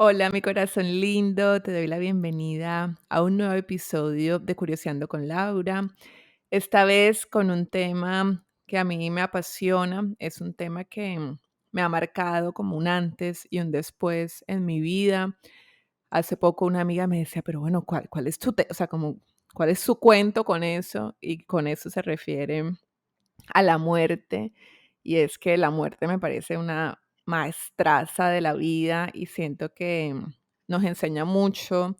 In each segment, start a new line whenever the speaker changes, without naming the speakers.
Hola, mi corazón lindo, te doy la bienvenida a un nuevo episodio de Curioseando con Laura. Esta vez con un tema que a mí me apasiona, es un tema que me ha marcado como un antes y un después en mi vida. Hace poco una amiga me decía, pero bueno, ¿cuál es o sea, como, cuál es su cuento con eso? Y con eso se refiere a la muerte, y es que la muerte me parece una maestraza de la vida y siento que nos enseña mucho,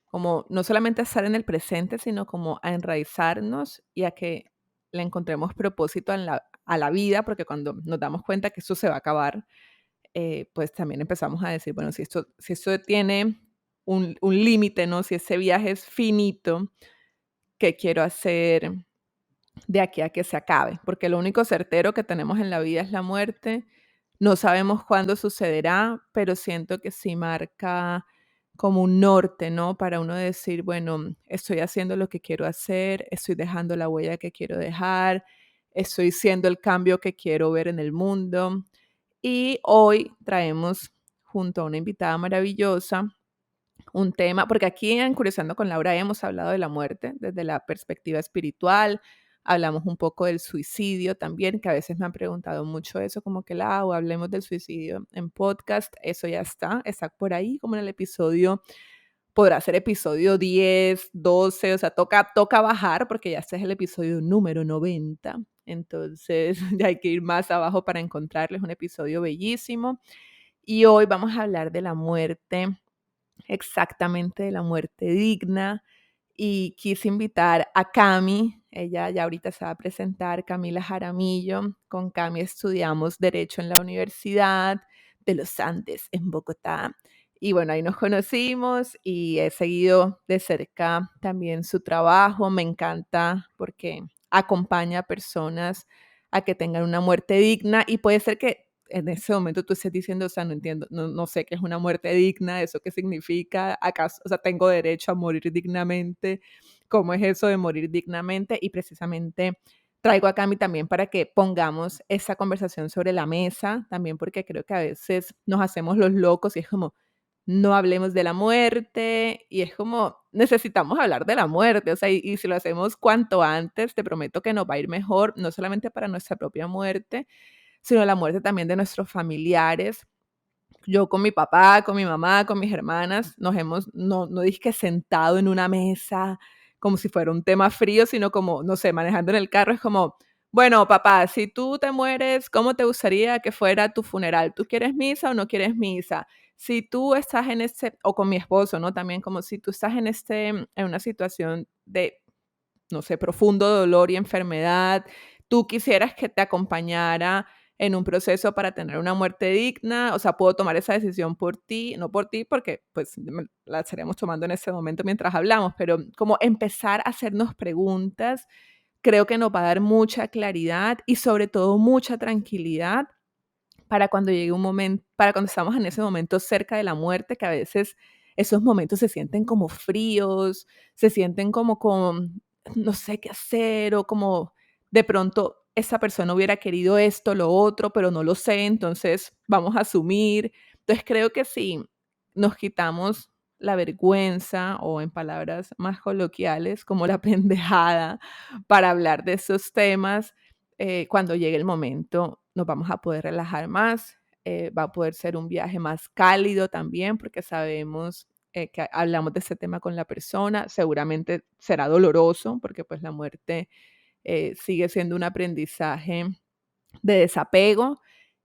como no solamente a estar en el presente, sino como a enraizarnos y a que le encontremos propósito a la vida, porque cuando nos damos cuenta que esto se va a acabar, pues también empezamos a decir, bueno, si esto tiene un límite, ¿no? Si ese viaje es finito, ¿qué quiero hacer de aquí a que se acabe? Porque lo único certero que tenemos en la vida es la muerte. No sabemos cuándo sucederá, pero siento que sí marca como un norte, ¿no? Para uno decir, bueno, estoy haciendo lo que quiero hacer, estoy dejando la huella que quiero dejar, estoy siendo el cambio que quiero ver en el mundo. Y hoy traemos junto a una invitada maravillosa un tema, porque aquí en Curiosando con Laura hemos hablado de la muerte desde la perspectiva espiritual, hablamos un poco del suicidio también, que a veces me han preguntado mucho eso, como que Lau, hablemos del suicidio en podcast, eso ya está por ahí como en el episodio, podrá ser episodio 10, 12, o sea, toca bajar porque ya este es el episodio número 90, entonces ya hay que ir más abajo para encontrarles un episodio bellísimo. Y hoy vamos a hablar de la muerte, exactamente de la muerte digna, y quise invitar a Cami, ella ya ahorita se va a presentar, Camila Jaramillo. Con Cami estudiamos Derecho en la Universidad de los Andes en Bogotá. Y bueno, ahí nos conocimos y he seguido de cerca también su trabajo. Me encanta porque acompaña a personas a que tengan una muerte digna y puede ser que en ese momento tú estés diciendo, o sea, no entiendo, no sé qué es una muerte digna, eso qué significa, acaso, o sea, tengo derecho a morir dignamente, cómo es eso de morir dignamente, y precisamente traigo a Cami también para que pongamos esa conversación sobre la mesa, también porque creo que a veces nos hacemos los locos y es como, no hablemos de la muerte, y es como, necesitamos hablar de la muerte, o sea, y si lo hacemos cuanto antes, te prometo que nos va a ir mejor, no solamente para nuestra propia muerte, sino la muerte también de nuestros familiares. Yo con mi papá, con mi mamá, con mis hermanas, nos hemos, no dizque sentado en una mesa como si fuera un tema frío, sino como, no sé, manejando en el carro, es como, bueno, papá, si tú te mueres, ¿cómo te gustaría que fuera tu funeral? ¿Tú quieres misa o no quieres misa? Si tú estás en este, o con mi esposo, ¿no? También como si tú estás en una situación de, no sé, profundo dolor y enfermedad, tú quisieras que te acompañara en un proceso para tener una muerte digna, o sea, puedo tomar esa decisión por ti, no por ti, porque pues la estaríamos tomando en ese momento mientras hablamos, pero como empezar a hacernos preguntas, creo que nos va a dar mucha claridad y sobre todo mucha tranquilidad para cuando llegue un momento, para cuando estamos en ese momento cerca de la muerte, que a veces esos momentos se sienten como fríos, se sienten como con no sé qué hacer, o como de pronto esa persona hubiera querido esto, lo otro, pero no lo sé, entonces vamos a asumir. Entonces creo que si nos quitamos la vergüenza, o en palabras más coloquiales, como la pendejada, para hablar de esos temas, cuando llegue el momento nos vamos a poder relajar más, va a poder ser un viaje más cálido también, porque sabemos que hablamos de ese tema con la persona, seguramente será doloroso, porque pues la muerte sigue siendo un aprendizaje de desapego.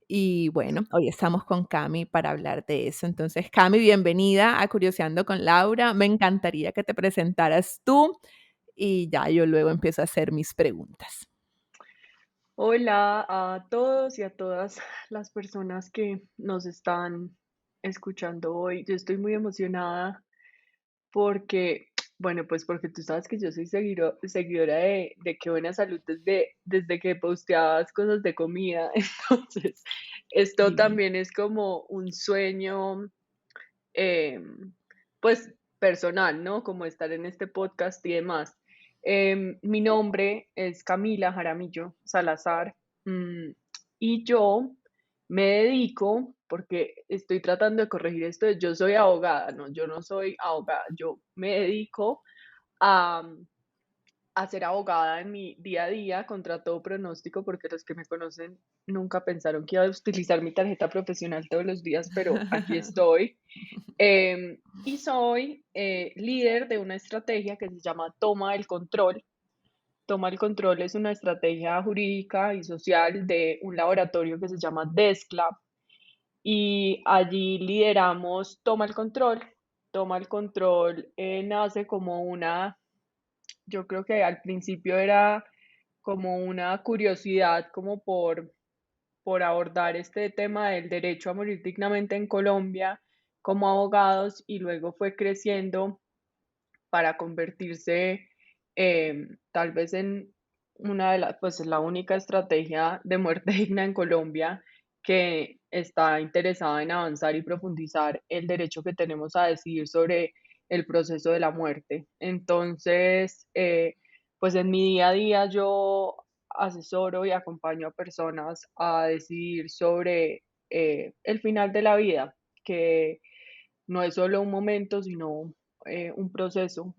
Y bueno, hoy estamos con Cami para hablar de eso. Entonces, Cami, bienvenida a Curioseando con Laura. Me encantaría que te presentaras tú y ya yo luego empiezo a hacer mis preguntas.
Hola a todos y a todas las personas que nos están escuchando hoy. Yo estoy muy emocionada porque, bueno, pues porque tú sabes que yo soy seguidora de Qué Buena Salud desde que posteabas cosas de comida. Entonces, esto
Divino.
también es como un sueño, pues personal, ¿no? Como estar en este podcast y demás. Mi nombre es Camila Jaramillo Salazar, y yo me dedico, porque estoy tratando de corregir esto, yo soy abogada, no, yo no soy abogada, yo me dedico a, a ser abogada en mi día a día contra todo pronóstico, porque los que me conocen nunca pensaron que iba a utilizar mi tarjeta profesional todos los días, pero aquí estoy. Y soy líder de una estrategia que se llama Toma el Control. Toma el Control es una estrategia jurídica y social de un laboratorio que se llama Desclab y allí lideramos Toma el Control. Toma el Control nace como una, yo creo que al principio era como una curiosidad como por abordar este tema del derecho a morir dignamente en Colombia como abogados y luego fue creciendo para convertirse tal vez en una de las, pues la única estrategia de muerte digna en Colombia que está interesada en avanzar y profundizar el derecho que tenemos a decidir sobre el proceso de la muerte. Entonces, pues en mi día a día yo asesoro y acompaño a personas a decidir sobre el final de la vida, que no es solo un momento, sino un proceso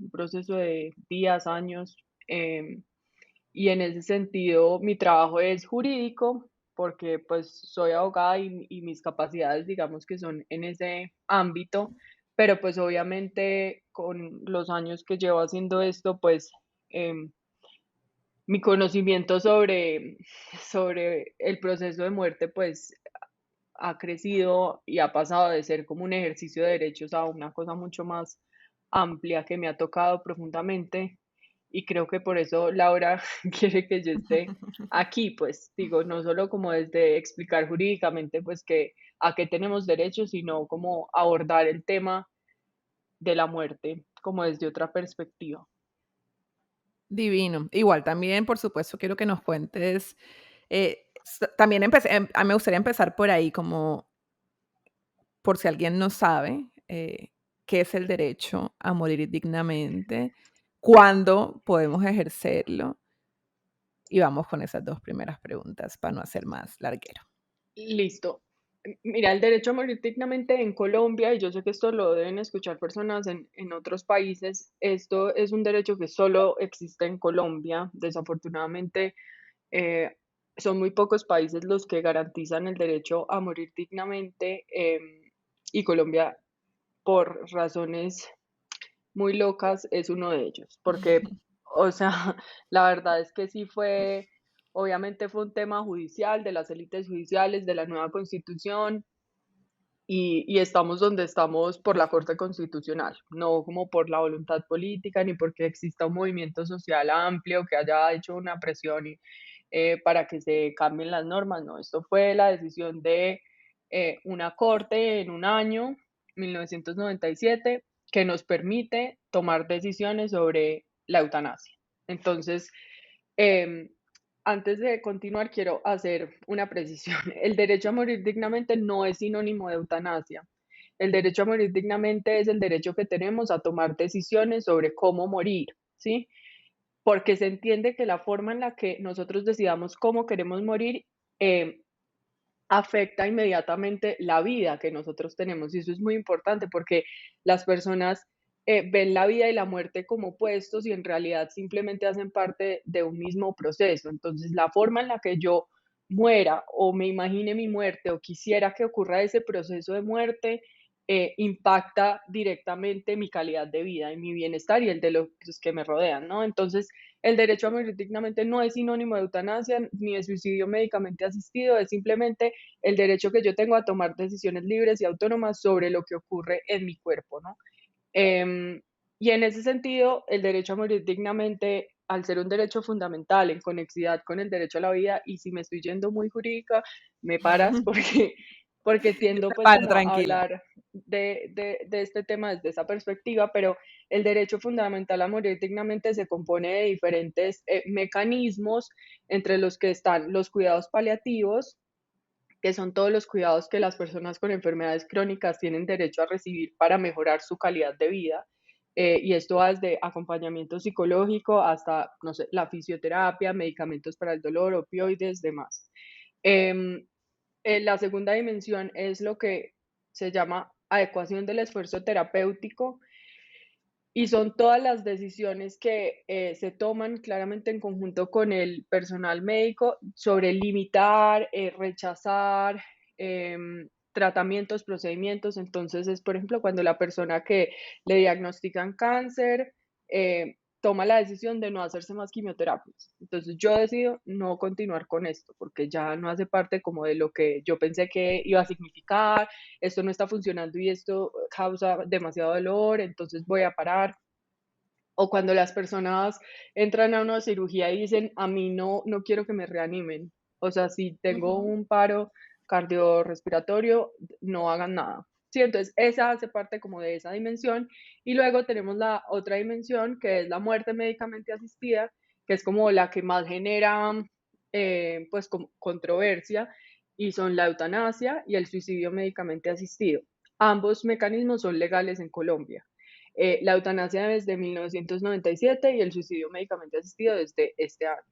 de días, años. Y en ese sentido, mi trabajo es jurídico, porque pues soy abogada y mis capacidades, digamos que son en ese ámbito, pero pues obviamente con los años que llevo haciendo esto, pues em, mi conocimiento sobre el proceso de muerte, pues ha crecido y ha pasado de ser como un ejercicio de derechos a una cosa mucho más amplia que me ha tocado profundamente. Y creo que por eso Laura quiere que yo esté aquí, pues digo, no solo como desde explicar jurídicamente, pues que a qué tenemos derecho, sino como abordar el tema de la muerte como desde otra perspectiva.
Divino. Igual también, por supuesto, quiero que nos cuentes, también a mí me gustaría empezar por ahí, como por si alguien no sabe, qué es el derecho a morir dignamente, cuándo podemos ejercerlo, y vamos con esas 2 primeras preguntas para no hacer más larguero.
Listo. Mira, el derecho a morir dignamente en Colombia, y yo sé que esto lo deben escuchar personas en otros países, esto es un derecho que solo existe en Colombia. Desafortunadamente, eh, son muy pocos países los que garantizan el derecho a morir dignamente, y Colombia, por razones muy locas, es uno de ellos, porque, o sea, la verdad es que sí fue, obviamente fue un tema judicial, de las élites judiciales, de la nueva constitución, y estamos donde estamos por la Corte Constitucional, no como por la voluntad política, ni porque exista un movimiento social amplio que haya hecho una presión para que se cambien las normas, no, esto fue la decisión de una Corte en un año, 1997, que nos permite tomar decisiones sobre la eutanasia. Entonces, em, antes de continuar, quiero hacer una precisión. El derecho a morir dignamente no es sinónimo de eutanasia. El derecho a morir dignamente es el derecho que tenemos a tomar decisiones sobre cómo morir, ¿sí? Porque se entiende que la forma en la que nosotros decidamos cómo queremos morir eh, afecta inmediatamente la vida que nosotros tenemos. Y eso es muy importante porque las personas ven la vida y la muerte como opuestos y en realidad simplemente hacen parte de un mismo proceso. Entonces, la forma en la que yo muera o me imagine mi muerte o quisiera que ocurra ese proceso de muerte, impacta directamente mi calidad de vida y mi bienestar y el de los que me rodean, ¿no? Entonces, el derecho a morir dignamente no es sinónimo de eutanasia ni de suicidio médicamente asistido, es simplemente el derecho que yo tengo a tomar decisiones libres y autónomas sobre lo que ocurre en mi cuerpo, ¿no? Em, y en ese sentido, el derecho a morir dignamente, al ser un derecho fundamental en conexidad con el derecho a la vida, y si me estoy yendo muy jurídica, me paras porque, porque
Yo
tiendo
te
pues
paro,
como a
tranquila.
hablar de este tema desde esa perspectiva, pero el derecho fundamental a morir dignamente se compone de diferentes mecanismos, entre los que están los cuidados paliativos, que son todos los cuidados que las personas con enfermedades crónicas tienen derecho a recibir para mejorar su calidad de vida. Y esto va desde acompañamiento psicológico hasta, no sé, la fisioterapia, medicamentos para el dolor, opioides, demás. Em, La segunda dimensión es lo que se llama adecuación del esfuerzo terapéutico y son todas las decisiones que se toman claramente en conjunto con el personal médico sobre limitar, rechazar tratamientos, procedimientos. Entonces es, por ejemplo, cuando la persona que le diagnostican cáncer toma la decisión de no hacerse más quimioterapias. Entonces yo decido no continuar con esto porque ya no hace parte como de lo que yo pensé que iba a significar, esto no está funcionando y esto causa demasiado dolor, entonces voy a parar. O cuando las personas entran a una cirugía y dicen, a mí no quiero que me reanimen. O sea, si tengo
Ujú.
un paro cardiorrespiratorio, no hagan nada. Sí, entonces esa hace parte como de esa dimensión. Y luego tenemos la otra dimensión, que es la muerte médicamente asistida, que es como la que más genera, pues, controversia, y son la eutanasia y el suicidio médicamente asistido. Ambos mecanismos son legales en Colombia. La eutanasia desde 1997 y el suicidio médicamente asistido desde este año.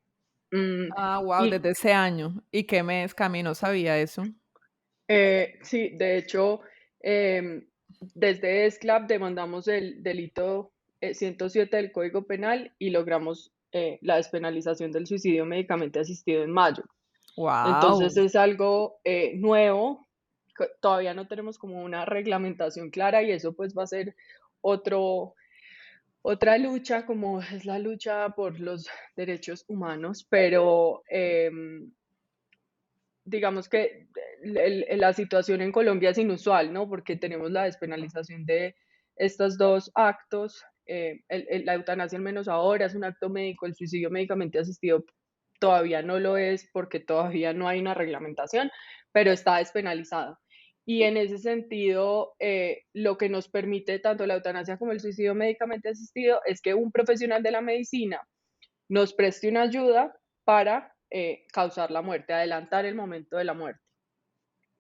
Mm,
Ah, wow,
y
desde ese año. ¿Y qué mes, Cami? No sabía eso.
sí, de hecho, desde ESCLAP demandamos el delito 107 del Código Penal y logramos la despenalización del suicidio médicamente asistido en mayo. Entonces
Wow.
es algo nuevo, todavía no tenemos como una reglamentación clara y eso pues va a ser otro, otra lucha, como es la lucha por los derechos humanos, pero digamos que la situación en Colombia es inusual, ¿no? Porque tenemos la despenalización de estos dos actos. La eutanasia, al menos ahora, es un acto médico, el suicidio médicamente asistido todavía no lo es porque todavía no hay una reglamentación, pero está despenalizado. Y en ese sentido, lo que nos permite tanto la eutanasia como el suicidio médicamente asistido es que un profesional de la medicina nos preste una ayuda para causar la muerte, adelantar el momento de la muerte.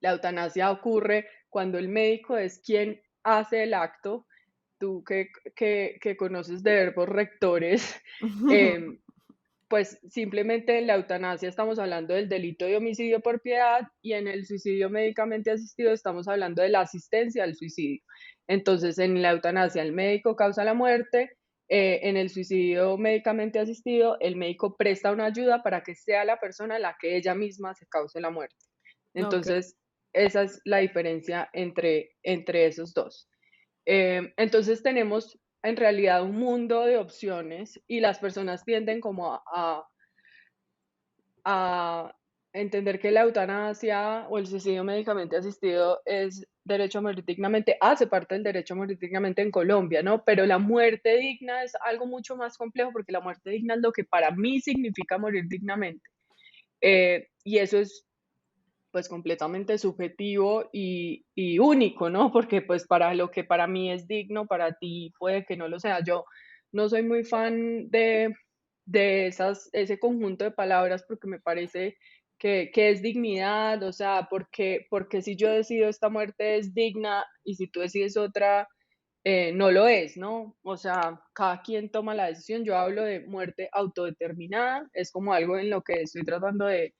La eutanasia ocurre cuando el médico es quien hace el acto. Tú que conoces de verbos rectores, eh, pues simplemente en la eutanasia estamos hablando del delito de homicidio por piedad y en el suicidio médicamente asistido estamos hablando de la asistencia al suicidio. Entonces, en la eutanasia el médico causa la muerte, en el suicidio médicamente asistido el médico presta una ayuda para que sea la persona la que ella misma se cause la muerte.
Ok.
Entonces, esa es la diferencia entre esos dos. Entonces tenemos en realidad un mundo de opciones y las personas tienden como a entender que la eutanasia o el suicidio médicamente asistido es derecho a morir dignamente, hace parte del derecho a morir dignamente en Colombia, ¿no? Pero la muerte digna es algo mucho más complejo porque la muerte digna es lo que para mí significa morir dignamente. Y eso es pues completamente subjetivo y único, ¿no? Porque pues para lo que para mí es digno, para ti puede que no lo sea. Yo no soy muy fan de ese conjunto de palabras porque me parece que es dignidad, o sea, porque si yo decido esta muerte es digna y si tú decides otra, no lo es, ¿no? O sea, cada quien toma la decisión. Yo hablo de muerte autodeterminada, es como algo en lo que estoy tratando de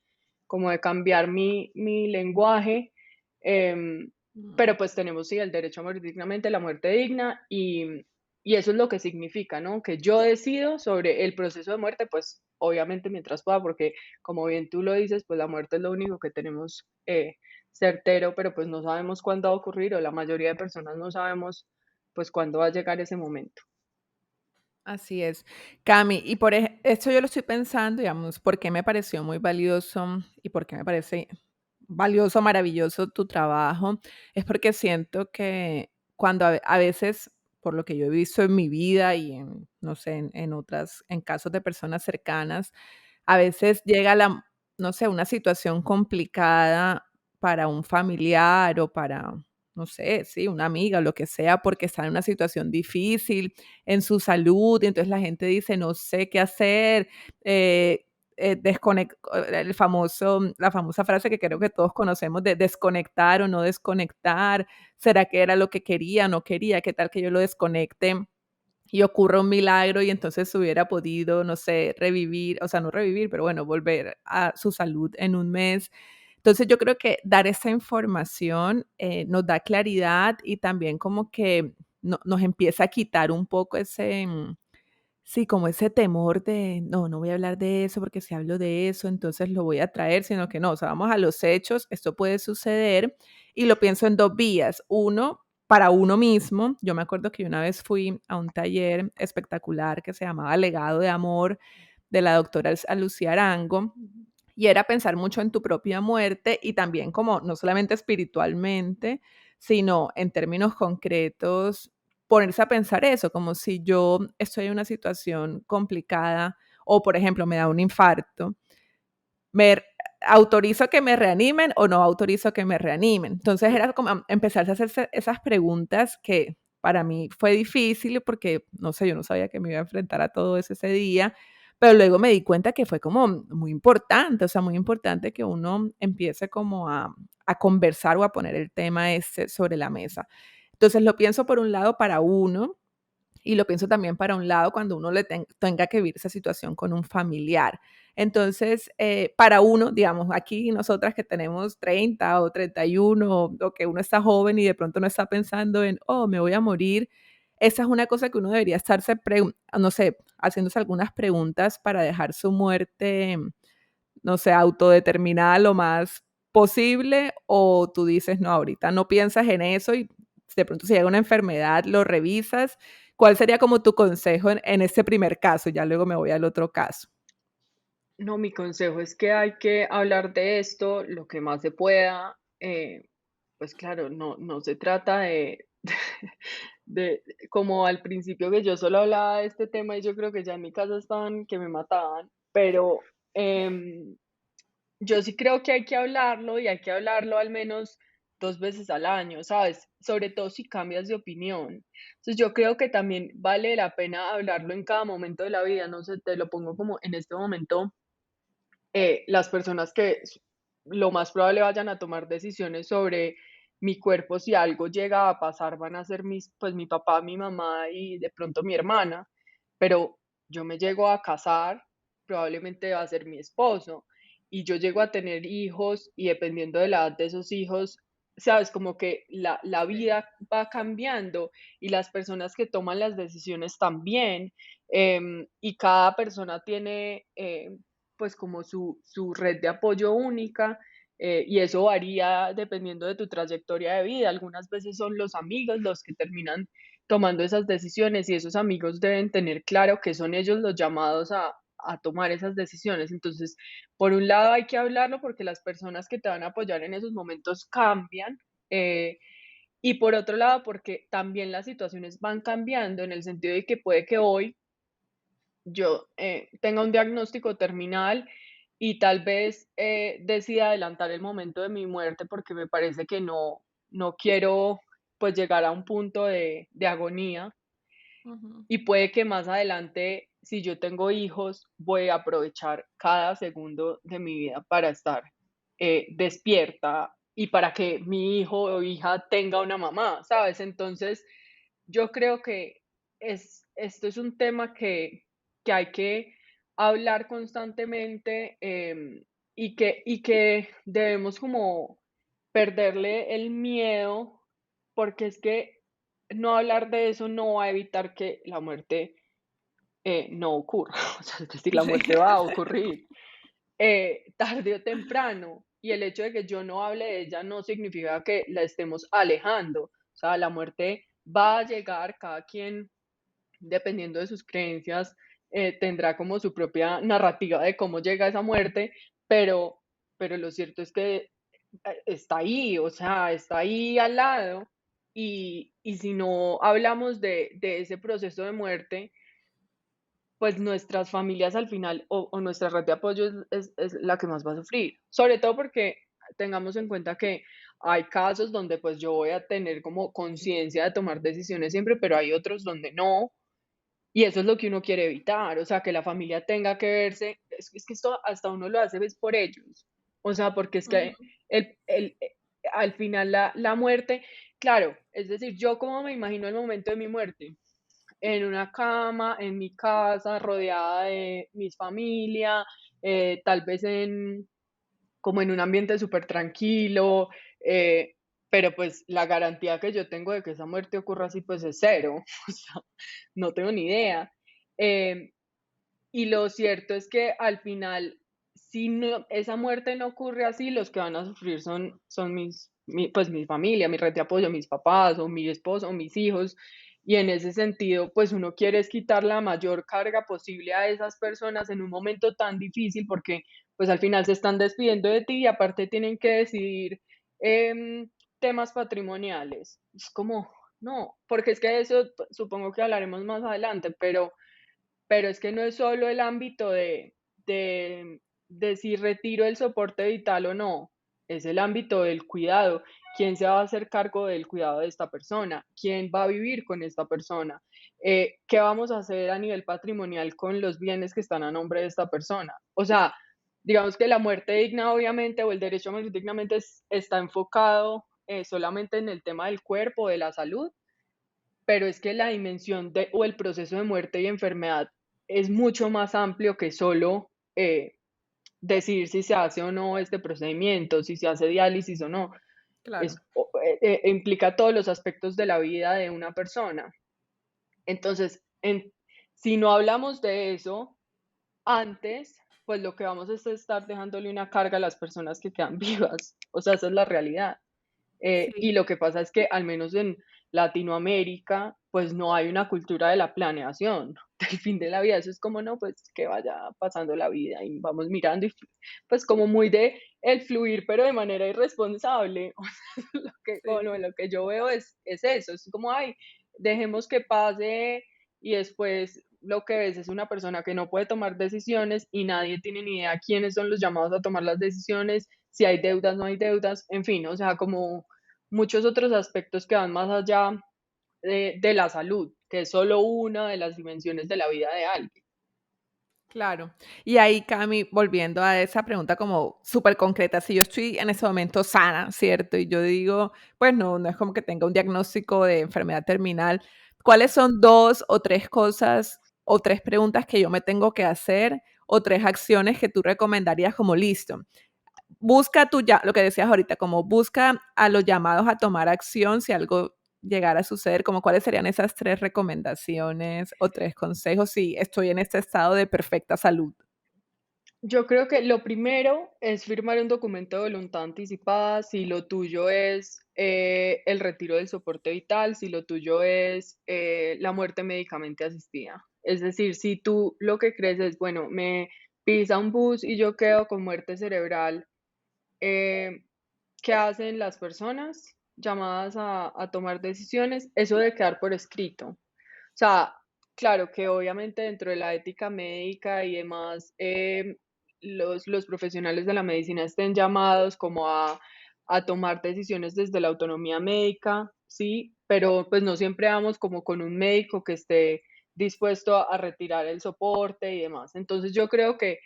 como de cambiar mi lenguaje, em, pero pues tenemos sí el derecho a morir dignamente, la muerte digna y eso es lo que significa, ¿no? Que yo decido sobre el proceso de muerte, pues obviamente mientras pueda, porque como bien tú lo dices, pues la muerte es lo único que tenemos certero, pero pues no sabemos cuándo va a ocurrir o la mayoría de personas no sabemos pues cuándo va a llegar ese momento.
Así es. Cami, y esto yo lo estoy pensando, digamos, porque me pareció muy valioso y porque me parece valioso, maravilloso tu trabajo, es porque siento que cuando a veces, por lo que yo he visto en mi vida y en, no sé, en otras, en casos de personas cercanas, a veces llega no sé, una situación complicada para un familiar o para, no sé, sí, una amiga, lo que sea, porque está en una situación difícil en su salud, y entonces la gente dice: "No sé qué hacer", eh, la famosa frase que creo que todos conocemos de desconectar o no desconectar, ¿será que era lo que quería, no quería? ¿Qué tal que yo lo desconecte y ocurra un milagro y entonces hubiera podido, no sé, revivir, o sea, no revivir, pero bueno, volver a su salud en un mes? Entonces yo creo que dar esa información nos da claridad y también como que nos empieza a quitar un poco ese, sí, como ese temor de, no, no voy a hablar de eso porque si hablo de eso, entonces lo voy a traer, sino que no, o sea, vamos a los hechos, esto puede suceder y lo pienso en dos vías. Uno, para uno mismo, yo me acuerdo que una vez fui a un taller espectacular que se llamaba Legado de Amor de la doctora Lucía Arango y era pensar mucho en tu propia muerte y también como no solamente espiritualmente, sino en términos concretos, ponerse a pensar eso, como si yo estoy en una situación complicada o, por ejemplo, me da un infarto, ¿me autorizo que me reanimen o no autorizo que me reanimen? Entonces era como empezar a hacerse esas preguntas que para mí fue difícil porque, no sé, yo no sabía que me iba a enfrentar a todo eso ese día, pero luego me di cuenta que fue como muy importante, o sea, muy importante que uno empiece como a conversar o a poner el tema ese sobre la mesa. Entonces lo pienso por un lado para uno, y lo pienso también para un lado cuando uno tenga que vivir esa situación con un familiar. Entonces, para uno, digamos, aquí nosotras que tenemos 30 o 31 o que uno está joven y de pronto no está pensando en, oh, me voy a morir, esa es una cosa que uno debería estarse, no sé, haciéndose algunas preguntas para dejar su muerte, no sé, autodeterminada lo más posible, o tú dices, no, ahorita no piensas en eso y de pronto si llega una enfermedad, lo revisas. ¿Cuál sería como tu consejo en este primer caso? Ya luego me voy al otro caso.
No, mi consejo es que hay que hablar de esto lo que más se pueda. Pues claro, no se trata de, de, como al principio que yo solo hablaba de este tema y yo creo que ya en mi casa estaban que me mataban, pero em, yo sí creo que hay que hablarlo y hay que hablarlo al menos 2 veces al año, ¿sabes? Sobre todo si cambias de opinión. Entonces yo creo que también vale la pena hablarlo en cada momento de la vida, no sé, te lo pongo como en este momento las personas que lo más probable vayan a tomar decisiones sobre mi cuerpo, si algo llega a pasar, van a ser pues mi papá, mi mamá y de pronto mi hermana, pero yo me llego a casar, probablemente va a ser mi esposo, y yo llego a tener hijos y dependiendo de la edad de esos hijos, sabes, como que la vida va cambiando y las personas que toman las decisiones también, y cada persona tiene pues como su red de apoyo única, y eso varía dependiendo de tu trayectoria de vida. Algunas veces son los amigos los que terminan tomando esas decisiones y esos amigos deben tener claro que son ellos los llamados a tomar esas decisiones. Entonces, por un lado hay que hablarlo porque las personas que te van a apoyar en esos momentos cambian. Y por otro lado, porque también las situaciones van cambiando en el sentido de que puede que hoy yo tenga un diagnóstico terminal y tal vez decida adelantar el momento de mi muerte porque me parece que no quiero pues llegar a un punto de agonía
Ujú.
y puede que más adelante, si yo tengo hijos, voy a aprovechar cada segundo de mi vida para estar despierta y para que mi hijo o hija tenga una mamá, ¿sabes? Entonces, yo creo que esto es un tema que hay que hablar constantemente, y que debemos como perderle el miedo, porque es que no hablar de eso no va a evitar que la muerte no ocurra. O sea, es decir, la
Sí.
muerte va a ocurrir tarde o temprano. Y el hecho de que yo no hable de ella no significa que la estemos alejando. O sea, la muerte va a llegar, cada quien, dependiendo de sus creencias, tendrá como su propia narrativa de cómo llega esa muerte, pero, pero lo cierto es que está ahí, o sea, está ahí al lado. Y si no hablamos de ese proceso de muerte, pues nuestras familias al final o nuestra red de apoyo es la que más va a sufrir. Sobre todo porque tengamos en cuenta que hay casos donde pues yo voy a tener como conciencia de tomar decisiones siempre, pero hay otros donde no. Y eso es lo que uno quiere evitar, o sea, que la familia tenga que verse, es que esto hasta uno lo hace es por ellos, o sea, porque es que
Ujú.
al final la muerte, claro, es decir, yo como me imagino el momento de mi muerte, en una cama, en mi casa, rodeada de mi familia, tal vez como en un ambiente súper tranquilo, eh, pero pues la garantía que yo tengo de que esa muerte ocurra así, pues es cero, o sea, no tengo ni idea. Em, y lo cierto es que al final, si no, esa muerte no ocurre así, los que van a sufrir son pues mi familia, mi red de apoyo, mis papás o mi esposo o mis hijos. Y en ese sentido, pues uno quiere es quitar la mayor carga posible a esas personas en un momento tan difícil porque pues al final se están despidiendo de ti y aparte tienen que decidir em, temas patrimoniales. Es como, no, porque es que de eso supongo que hablaremos más adelante, pero es que no es solo el ámbito de de si retiro el soporte vital o no, es el ámbito del cuidado. ¿Quién se va a hacer cargo del cuidado de esta persona? ¿Quién va a vivir con esta persona? ¿Qué vamos a hacer a nivel patrimonial con los bienes que están a nombre de esta persona? O sea, digamos que la muerte digna, obviamente, o el derecho a morir dignamente está enfocado solamente en el tema del cuerpo, de la salud, pero es que la dimensión de o el proceso de muerte y enfermedad es mucho más amplio que solo, decidir si se hace o no este procedimiento, si se hace diálisis o no.
Claro.
Implica todos los aspectos de la vida de una persona. Entonces, si no hablamos de eso antes, pues lo que vamos es a estar dejándole una carga a las personas que quedan vivas. O sea, esa es la realidad. Y
Sí.
lo que pasa es que al menos en Latinoamérica, pues no hay una cultura de la planeación del fin de la vida. Eso es como, no, pues que vaya pasando la vida y vamos mirando y pues como muy de el fluir, pero de manera irresponsable. O sea,
Sí.
lo que yo veo es eso, es como, ay, dejemos que pase y después lo que ves es una persona que no puede tomar decisiones y nadie tiene ni idea quiénes son los llamados a tomar las decisiones, si hay deudas, no hay deudas, en fin, o sea, como muchos otros aspectos que van más allá de la salud, que es solo una de las dimensiones de la vida de alguien.
Claro. Y ahí, Cami, volviendo a esa pregunta como súper concreta, si yo estoy en ese momento sana, ¿cierto? Y yo digo, pues no es como que tenga un diagnóstico de enfermedad terminal, ¿cuáles son 2 o 3 cosas o 3 preguntas que yo me tengo que hacer o 3 acciones que tú recomendarías como listo? Busca tu ya lo que decías ahorita, como busca a los llamados a tomar acción si algo llegara a suceder, como cuáles serían esas 3 recomendaciones o 3 consejos si estoy en este estado de perfecta salud.
Yo creo que lo primero es firmar un documento de voluntad anticipada si lo tuyo es el retiro del soporte vital, si lo tuyo es la muerte médicamente asistida. Es decir, si tú lo que crees es, bueno, me pisa un bus y yo quedo con muerte cerebral, eh, ¿qué hacen las personas llamadas a tomar decisiones? Eso debe quedar por escrito. O sea, claro que obviamente dentro de la ética médica y demás, los profesionales de la medicina estén llamados como a tomar decisiones desde la autonomía médica, sí, pero pues no siempre vamos como con un médico que esté dispuesto a retirar el soporte y demás. Entonces yo creo que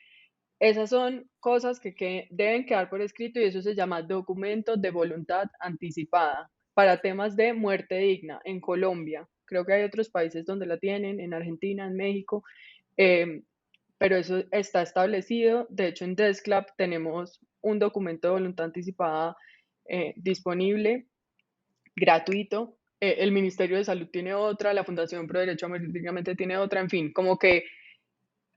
esas son cosas que deben quedar por escrito y eso se llama documento de voluntad anticipada para temas de muerte digna en Colombia. Creo que hay otros países donde la tienen, en Argentina, en México, em, pero eso está establecido. De hecho, en Desclap tenemos un documento de voluntad anticipada disponible, gratuito. El Ministerio de Salud tiene otra, la Fundación Pro Derecho a Morir Dignamente tiene otra, en fin, como que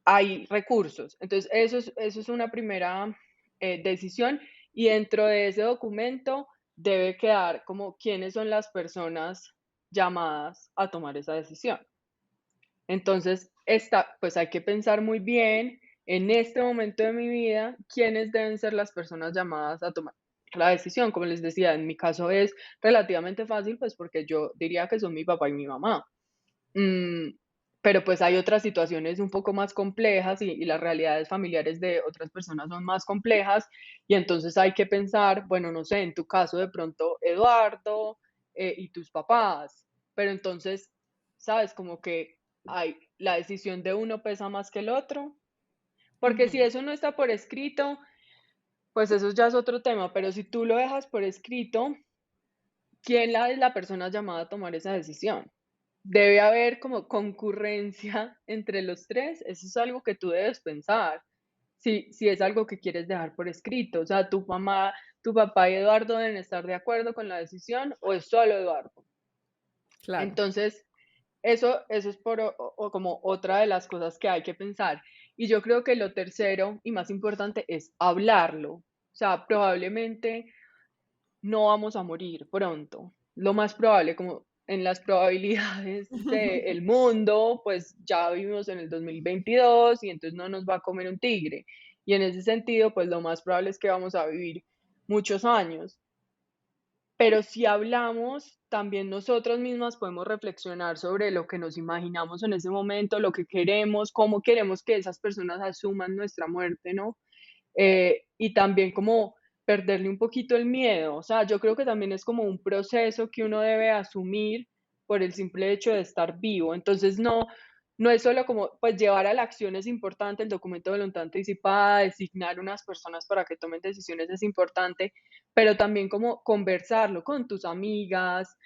hay recursos. Entonces, eso es una primera decisión y dentro de ese documento debe quedar como quiénes son las personas llamadas a tomar esa decisión. Entonces, pues hay que pensar muy bien en este momento de mi vida quiénes deben ser las personas llamadas a tomar la decisión. Como les decía, en mi caso es relativamente fácil, pues porque yo diría que son mi papá y mi mamá. Mm, pero pues hay otras situaciones un poco más complejas y las realidades familiares de otras personas son más complejas y entonces hay que pensar, bueno, no sé, en tu caso de pronto Eduardo y tus papás, pero entonces, sabes, como que la decisión de uno pesa más que el otro, porque si
Ujú.
eso no está por escrito, pues eso ya es otro tema, pero si tú lo dejas por escrito, ¿quién es la persona llamada a tomar esa decisión? Debe haber como concurrencia entre los tres, eso es algo que tú debes pensar. si es algo que quieres dejar por escrito. O sea, tu mamá, tu papá y Eduardo deben estar de acuerdo con la decisión o es solo Eduardo.
Claro.
Entonces, eso es por o como otra de las cosas que hay que pensar. Y yo creo que lo tercero y más importante es hablarlo. O sea, probablemente no vamos a morir pronto. Lo más probable, como en las probabilidades del mundo, pues ya vivimos en el 2022 y entonces no nos va a comer un tigre. Y en ese sentido, pues lo más probable es que vamos a vivir muchos años. Pero si hablamos, también nosotros mismas podemos reflexionar sobre lo que nos imaginamos en ese momento, lo que queremos, cómo queremos que esas personas asuman nuestra muerte, ¿no? Y también como perderle un poquito el miedo. O sea, yo creo que también es como un proceso que uno debe asumir por el simple hecho de estar vivo. Entonces, no es solo como, pues llevar a la acción es importante, el documento de voluntad anticipada, designar unas personas para que tomen decisiones es importante, pero también como conversarlo con tus amigas,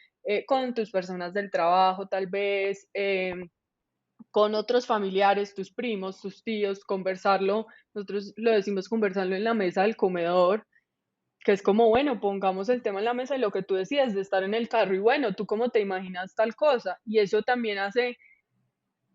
con tus personas del trabajo, tal vez, con otros familiares, tus primos, tus tíos, conversarlo, nosotros lo decimos conversarlo en la mesa del comedor, que es como, bueno, pongamos el tema en la mesa y lo que tú decías de estar en el carro y bueno, tú cómo te imaginas tal cosa. Y eso también hace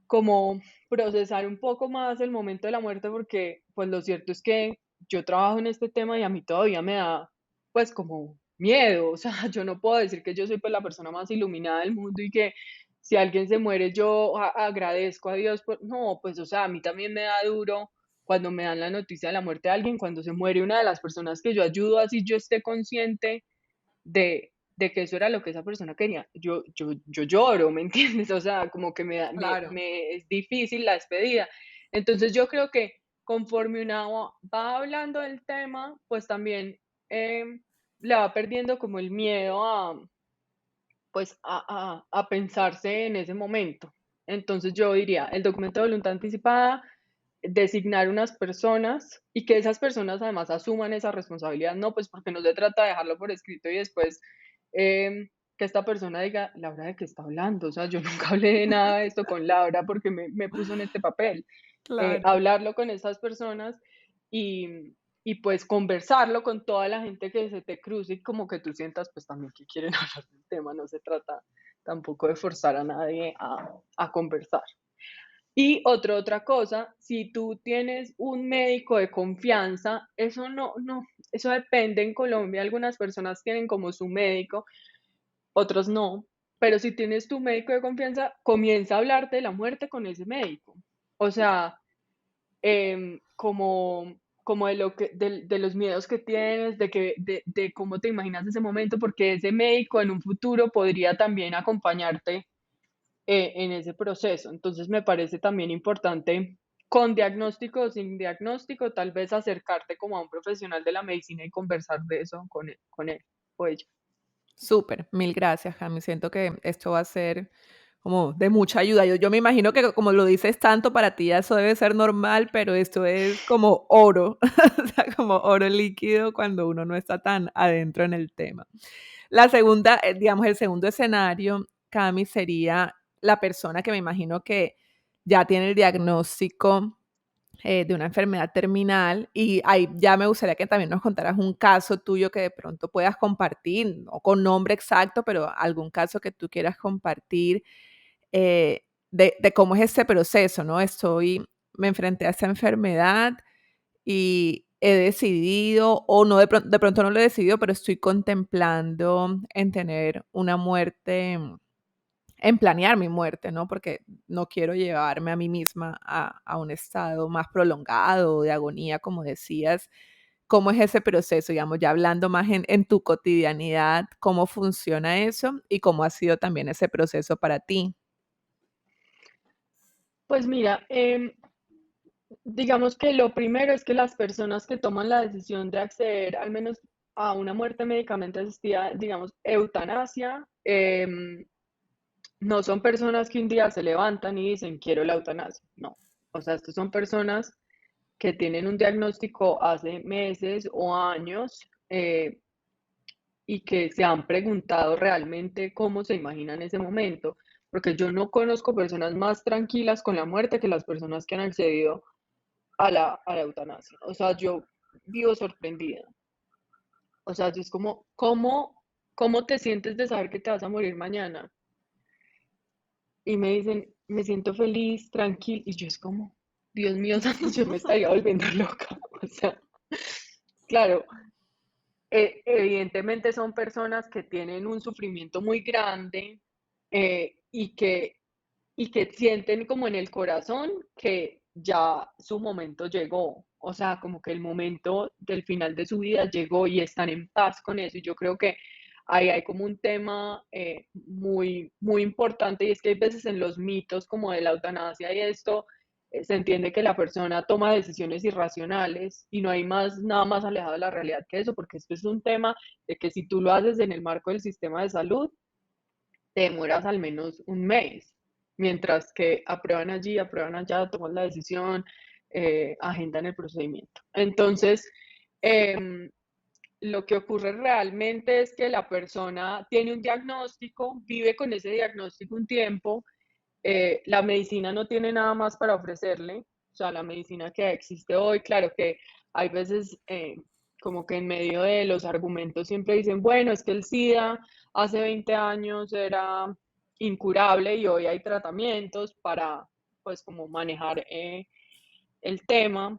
como procesar un poco más el momento de la muerte, porque pues lo cierto es que yo trabajo en este tema y a mí todavía me da pues como miedo, o sea, yo no puedo decir que yo soy pues la persona más iluminada del mundo y que si alguien se muere yo agradezco a Dios por, no, pues o sea, a mí también me da duro cuando me dan la noticia de la muerte de alguien, cuando se muere una de las personas que yo ayudo, así yo esté consciente de que eso era lo que esa persona quería. Yo lloro, ¿me entiendes? O sea, como que
Claro.
me es difícil la despedida. Entonces, yo creo que conforme una va hablando del tema, pues también, le va perdiendo como el miedo a, pues, a pensarse en ese momento. Entonces, yo diría, el documento de voluntad anticipada, designar unas personas y que esas personas además asuman esa responsabilidad, no, pues porque no se trata de dejarlo por escrito y después que esta persona diga, Laura, ¿de qué está hablando? O sea, yo nunca hablé de nada de esto con Laura porque me puso en este papel.
Claro.
Hablarlo con estas personas y, y pues conversarlo con toda la gente que se te cruce y como que tú sientas pues también que quieren hablar del tema, no se trata tampoco de forzar a nadie a conversar. Y otra cosa, si tú tienes un médico de confianza, eso no, eso depende en Colombia, algunas personas tienen como su médico, otros no, pero si tienes tu médico de confianza, comienza a hablarte de la muerte con ese médico. O sea, como de lo que, de los miedos que tienes, de cómo te imaginas ese momento, porque ese médico en un futuro podría también acompañarte en ese proceso. Entonces me parece también importante, con diagnóstico o sin diagnóstico, tal vez acercarte como a un profesional de la medicina y conversar de eso con él o ella.
Súper, mil gracias, Cami. Siento que esto va a ser como de mucha ayuda. Yo me imagino que como lo dices tanto, para ti ya eso debe ser normal, pero esto es como oro, o sea, como oro líquido cuando uno no está tan adentro en el tema. La segunda, digamos, el segundo escenario, Cami, sería la persona que me imagino que ya tiene el diagnóstico de una enfermedad terminal y ahí ya me gustaría que también nos contaras un caso tuyo que de pronto puedas compartir, no con nombre exacto, pero algún caso que tú quieras compartir de cómo es ese proceso, ¿no? Me enfrenté a esta enfermedad y he decidido, o no, de pronto no lo he decidido, pero estoy contemplando en tener una muerte en planear mi muerte, ¿no? Porque no quiero llevarme a mí misma a un estado más prolongado de agonía, como decías. ¿Cómo es ese proceso? Digamos, ya hablando más en tu cotidianidad, ¿cómo funciona eso? Y cómo ha sido también ese proceso para ti.
Pues mira, digamos que lo primero es que las personas que toman la decisión de acceder al menos a una muerte médicamente asistida, digamos, eutanasia, no son personas que un día se levantan y dicen quiero la eutanasia, no. O sea, estas son personas que tienen un diagnóstico hace meses o años y que se han preguntado realmente cómo se imaginan ese momento, porque yo no conozco personas más tranquilas con la muerte que las personas que han accedido a la eutanasia. O sea, yo vivo sorprendida. O sea, yo es como, ¿cómo te sientes de saber que te vas a morir mañana? Y me dicen, me siento feliz, tranquila. Y yo es como, Dios mío, santo, yo me estaría volviendo loca. O sea, claro, evidentemente son personas que tienen un sufrimiento muy grande y que sienten como en el corazón que ya su momento llegó, o sea, como que el momento del final de su vida llegó y están en paz con eso. Y yo creo que ahí hay como un tema muy, muy importante y es que hay veces en los mitos como de la eutanasia y esto se entiende que la persona toma decisiones irracionales y no hay más, nada más alejado de la realidad que eso, porque esto es un tema de que si tú lo haces en el marco del sistema de salud, te demoras al menos un mes, mientras que aprueban allí, aprueban allá, toman la decisión, agendan el procedimiento. Entonces, eh, lo que ocurre realmente es que la persona tiene un diagnóstico, vive con ese diagnóstico un tiempo, la medicina no tiene nada más para ofrecerle, o sea, la medicina que existe hoy, claro que hay veces como que en medio de los argumentos siempre dicen, bueno, es que el SIDA hace 20 años era incurable y hoy hay tratamientos para, pues, como manejar el tema.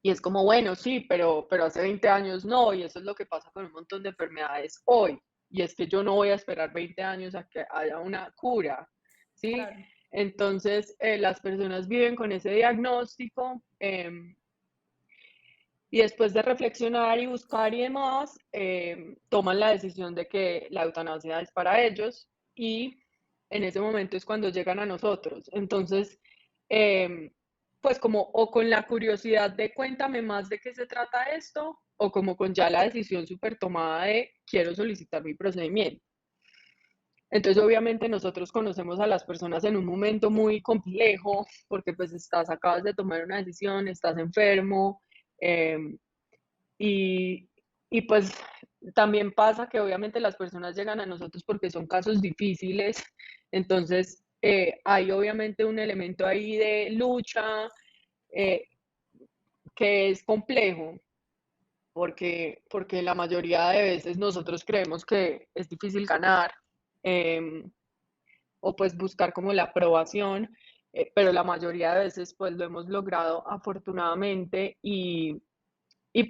Y es como, bueno, sí, pero hace 20 años no, y eso es lo que pasa con un montón de enfermedades hoy. Y es que yo no voy a esperar 20 años a que haya una cura, ¿sí?
Claro.
Entonces, las personas viven con ese diagnóstico y después de reflexionar y buscar y demás, toman la decisión de que la eutanasia es para ellos y en ese momento es cuando llegan a nosotros. Entonces, eh, pues como o con la curiosidad de cuéntame más de qué se trata esto, o como con ya la decisión súper tomada de quiero solicitar mi procedimiento. Entonces, obviamente nosotros conocemos a las personas en un momento muy complejo, porque pues acabas de tomar una decisión, estás enfermo, eh, y, y pues también pasa que obviamente las personas llegan a nosotros porque son casos difíciles, entonces hay obviamente un elemento ahí de lucha eh, que es complejo, porque la mayoría de veces nosotros creemos que es difícil ganar eh, o pues buscar como la aprobación, pero la mayoría de veces pues lo hemos logrado afortunadamente y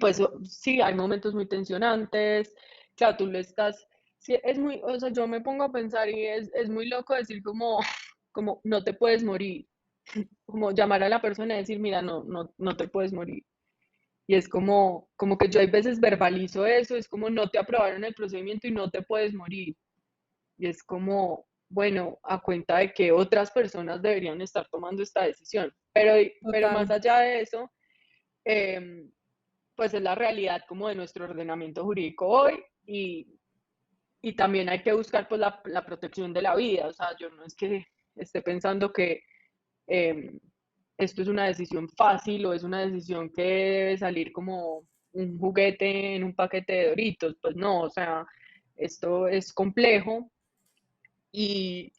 pues sí, hay momentos muy tensionantes, claro, tú le estás, sí, es muy, o sea, yo me pongo a pensar y es muy loco decir como, como no te puedes morir, como llamar a la persona y decir, mira, no te puedes morir. Y es como que yo hay veces verbalizo eso, es como no te aprobaron el procedimiento y no te puedes morir. Y es como, bueno, a cuenta de que otras personas deberían estar tomando esta decisión. Pero más
Total.
allá de eso, eh, pues es la realidad como de nuestro ordenamiento jurídico hoy y también hay que buscar pues la protección de la vida, o sea, yo no es que esté pensando que eh, esto es una decisión fácil o es una decisión que debe salir como un juguete en un paquete de Doritos, pues no, o sea, esto es complejo y,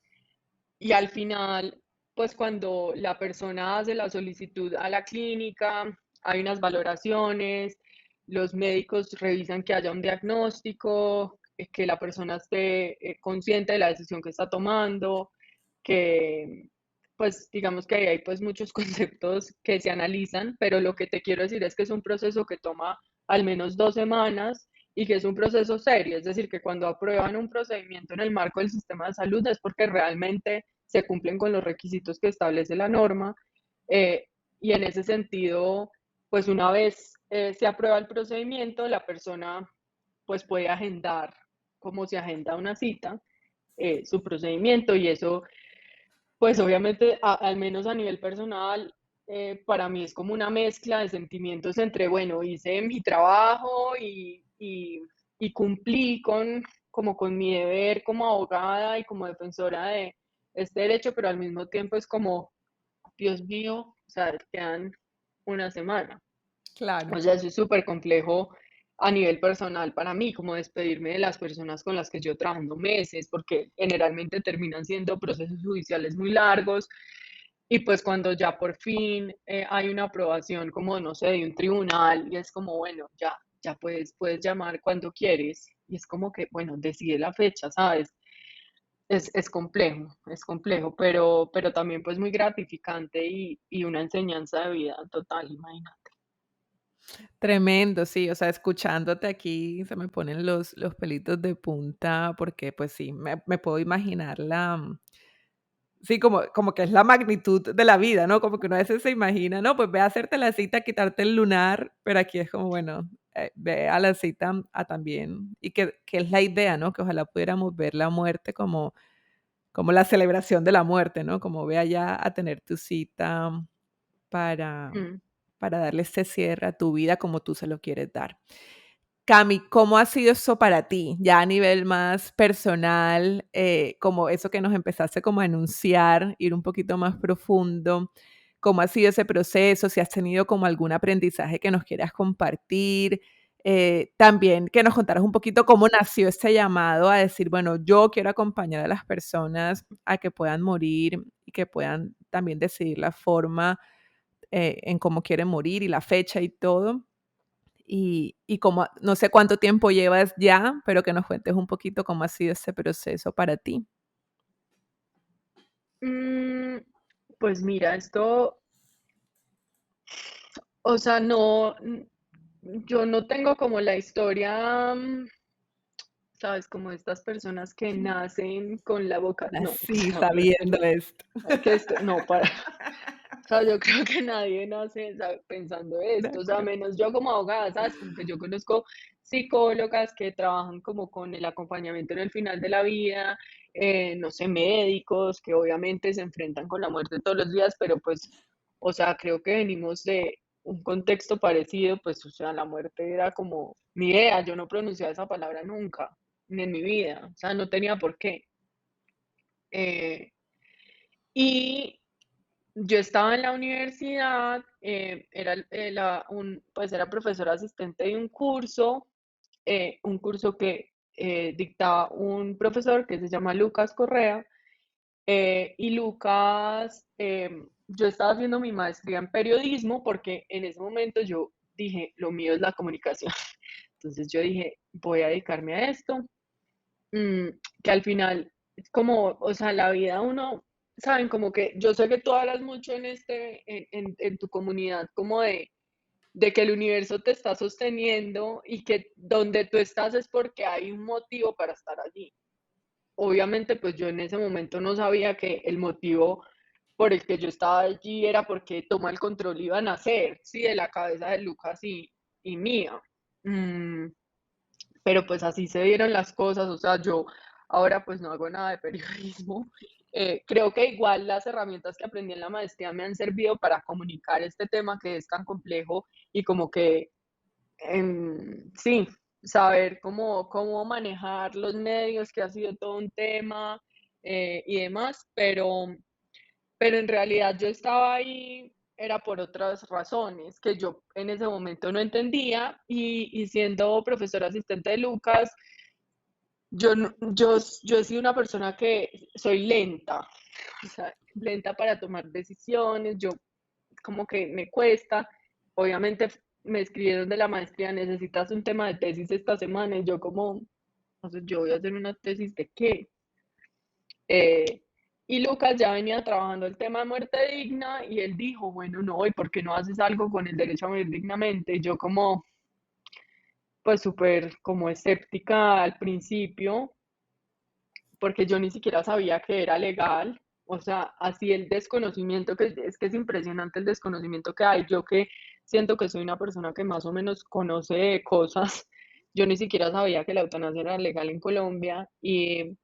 y al final, pues cuando la persona hace la solicitud a la clínica, hay unas valoraciones, los médicos revisan que haya un diagnóstico, que la persona esté consciente de la decisión que está tomando, que pues digamos que ahí hay pues muchos conceptos que se analizan, pero lo que te quiero decir es que es un proceso que toma al menos 2 semanas y que es un proceso serio, es decir, que cuando aprueban un procedimiento en el marco del sistema de salud es porque realmente se cumplen con los requisitos que establece la norma eh, y en ese sentido, pues una vez se aprueba el procedimiento, la persona pues puede agendar, como se agenda una cita, su procedimiento y eso pues obviamente, al menos a nivel personal, para mí es como una mezcla de sentimientos entre, bueno, hice mi trabajo y cumplí como con mi deber como abogada y como defensora de este derecho, pero al mismo tiempo es como, Dios mío, o sea, quedan una semana.
Claro.
O sea, eso es súper complejo a nivel personal para mí, como despedirme de las personas con las que yo trabajando meses, porque generalmente terminan siendo procesos judiciales muy largos. Y pues cuando ya por fin hay una aprobación como, no sé, de un tribunal y es como, bueno, ya puedes llamar cuando quieres. Y es como que, bueno, decide la fecha, ¿sabes? Es complejo, pero también pues muy gratificante y una enseñanza de vida total, imagínate.
Tremendo, sí, o sea, escuchándote aquí se me ponen los pelitos de punta porque, pues sí, me puedo imaginar sí, como que es la magnitud de la vida, ¿no? Como que uno a veces se imagina, no, pues ve a hacerte la cita, quitarte el lunar, pero aquí es como, bueno, ve a la cita a también, y que es la idea, ¿no? Que ojalá pudiéramos ver la muerte como la celebración de la muerte, ¿no? Como ve allá a tener tu cita para
Mm.
para darle este cierre a tu vida como tú se lo quieres dar. Cami, ¿cómo ha sido eso para ti? Ya a nivel más personal, como eso que nos empezaste como a enunciar, ir un poquito más profundo. ¿Cómo ha sido ese proceso? Si has tenido como algún aprendizaje que nos quieras compartir. También que nos contaras un poquito cómo nació este llamado a decir, bueno, yo quiero acompañar a las personas a que puedan morir y que puedan también decidir la forma en cómo quieren morir y la fecha y todo. Y como no sé cuánto tiempo llevas ya, pero que nos cuentes un poquito cómo ha sido ese proceso para ti.
Mm, pues mira, esto, o sea, no, yo no tengo como la historia, sabes, como estas personas que nacen con la boca, no, o
Así,
sea, no es que
sabiendo
no,
esto.
que esto, no, para, o sea, yo creo que nadie nace pensando
De
esto, o sea,
acuerdo.
menos yo como abogada, ¿sabes? Como que yo conozco psicólogas que trabajan como con el acompañamiento en el final de la vida, no sé, médicos que obviamente se enfrentan con la muerte todos los días, pero pues, o sea, creo que venimos de un contexto parecido, pues, o sea, la muerte era como mi idea, yo no pronunciaba esa palabra nunca, ni en mi vida, o sea, no tenía por qué. Eh, y yo estaba en la universidad, era, pues era profesora asistente de un curso que dictaba un profesor que se llama Lucas Correa, y Lucas, yo estaba haciendo mi maestría en periodismo porque en ese momento yo dije, lo mío es la comunicación. Entonces yo dije, voy a dedicarme a esto, mm, que al final, es como, o sea, la vida uno, saben, como que yo sé que tú hablas mucho en en tu comunidad, como de que el universo te está sosteniendo y que donde tú estás es porque hay un motivo para estar allí. Obviamente, pues yo en ese momento no sabía que el motivo por el que yo estaba allí era porque toma el control iba a nacer, sí, de la cabeza de Lucas y mía. Mm, pero pues así se dieron las cosas, o sea, yo ahora pues no hago nada de periodismo. Creo que igual las herramientas que aprendí en la maestría me han servido para comunicar este tema que es tan complejo y como que, sí, saber cómo manejar los medios, que ha sido todo un tema y demás, pero en realidad yo estaba ahí, era por otras razones que yo en ese momento no entendía y siendo profesora asistente de Lucas, yo, yo he sido una persona que soy lenta, o sea, lenta para tomar decisiones, yo como que me cuesta, obviamente me escribieron de la maestría, necesitas un tema de tesis esta semana y yo como, o sea, yo voy a hacer una tesis de qué. Eh, y Lucas ya venía trabajando el tema de muerte digna y él dijo, bueno, no, ¿y por qué no haces algo con el derecho a morir dignamente? Y yo como, pues súper como escéptica al principio, porque yo ni siquiera sabía que era legal. O sea, así el desconocimiento, que es que es impresionante el desconocimiento que hay. Yo que siento que soy una persona que más o menos conoce de cosas, yo ni siquiera sabía que la eutanasia era legal en Colombia y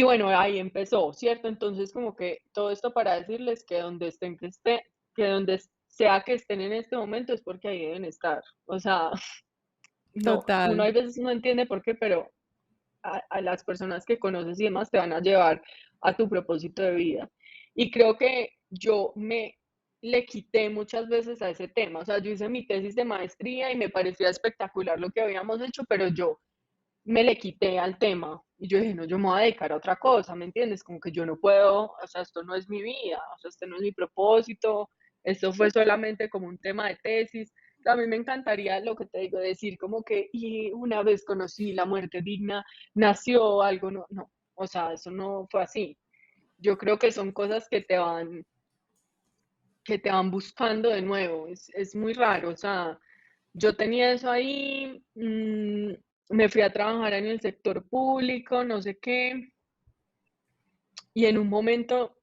bueno, ahí empezó, ¿cierto? Entonces, como que todo esto para decirles que donde estén, que donde sea que estén en este momento es porque ahí deben estar. O sea, no, uno
Total.
a veces no entiende por qué, pero a las personas que conoces y demás te van a llevar a tu propósito de vida. Y creo que yo me le quité muchas veces a ese tema. O sea, yo hice mi tesis de maestría y me parecía espectacular lo que habíamos hecho, pero yo me le quité al tema. Y yo dije, no, yo me voy a dedicar a otra cosa, ¿me entiendes? Como que yo no puedo, o sea, esto no es mi vida, o sea, este no es mi propósito, esto fue solamente como un tema de tesis. A mí me encantaría lo que te digo, decir como que, y una vez conocí la muerte digna, nació algo, no, no, o sea, eso no fue así. Yo creo que son cosas que te van buscando de nuevo, es muy raro, o sea, yo tenía eso ahí, me fui a trabajar en el sector público, no sé qué, y en un momento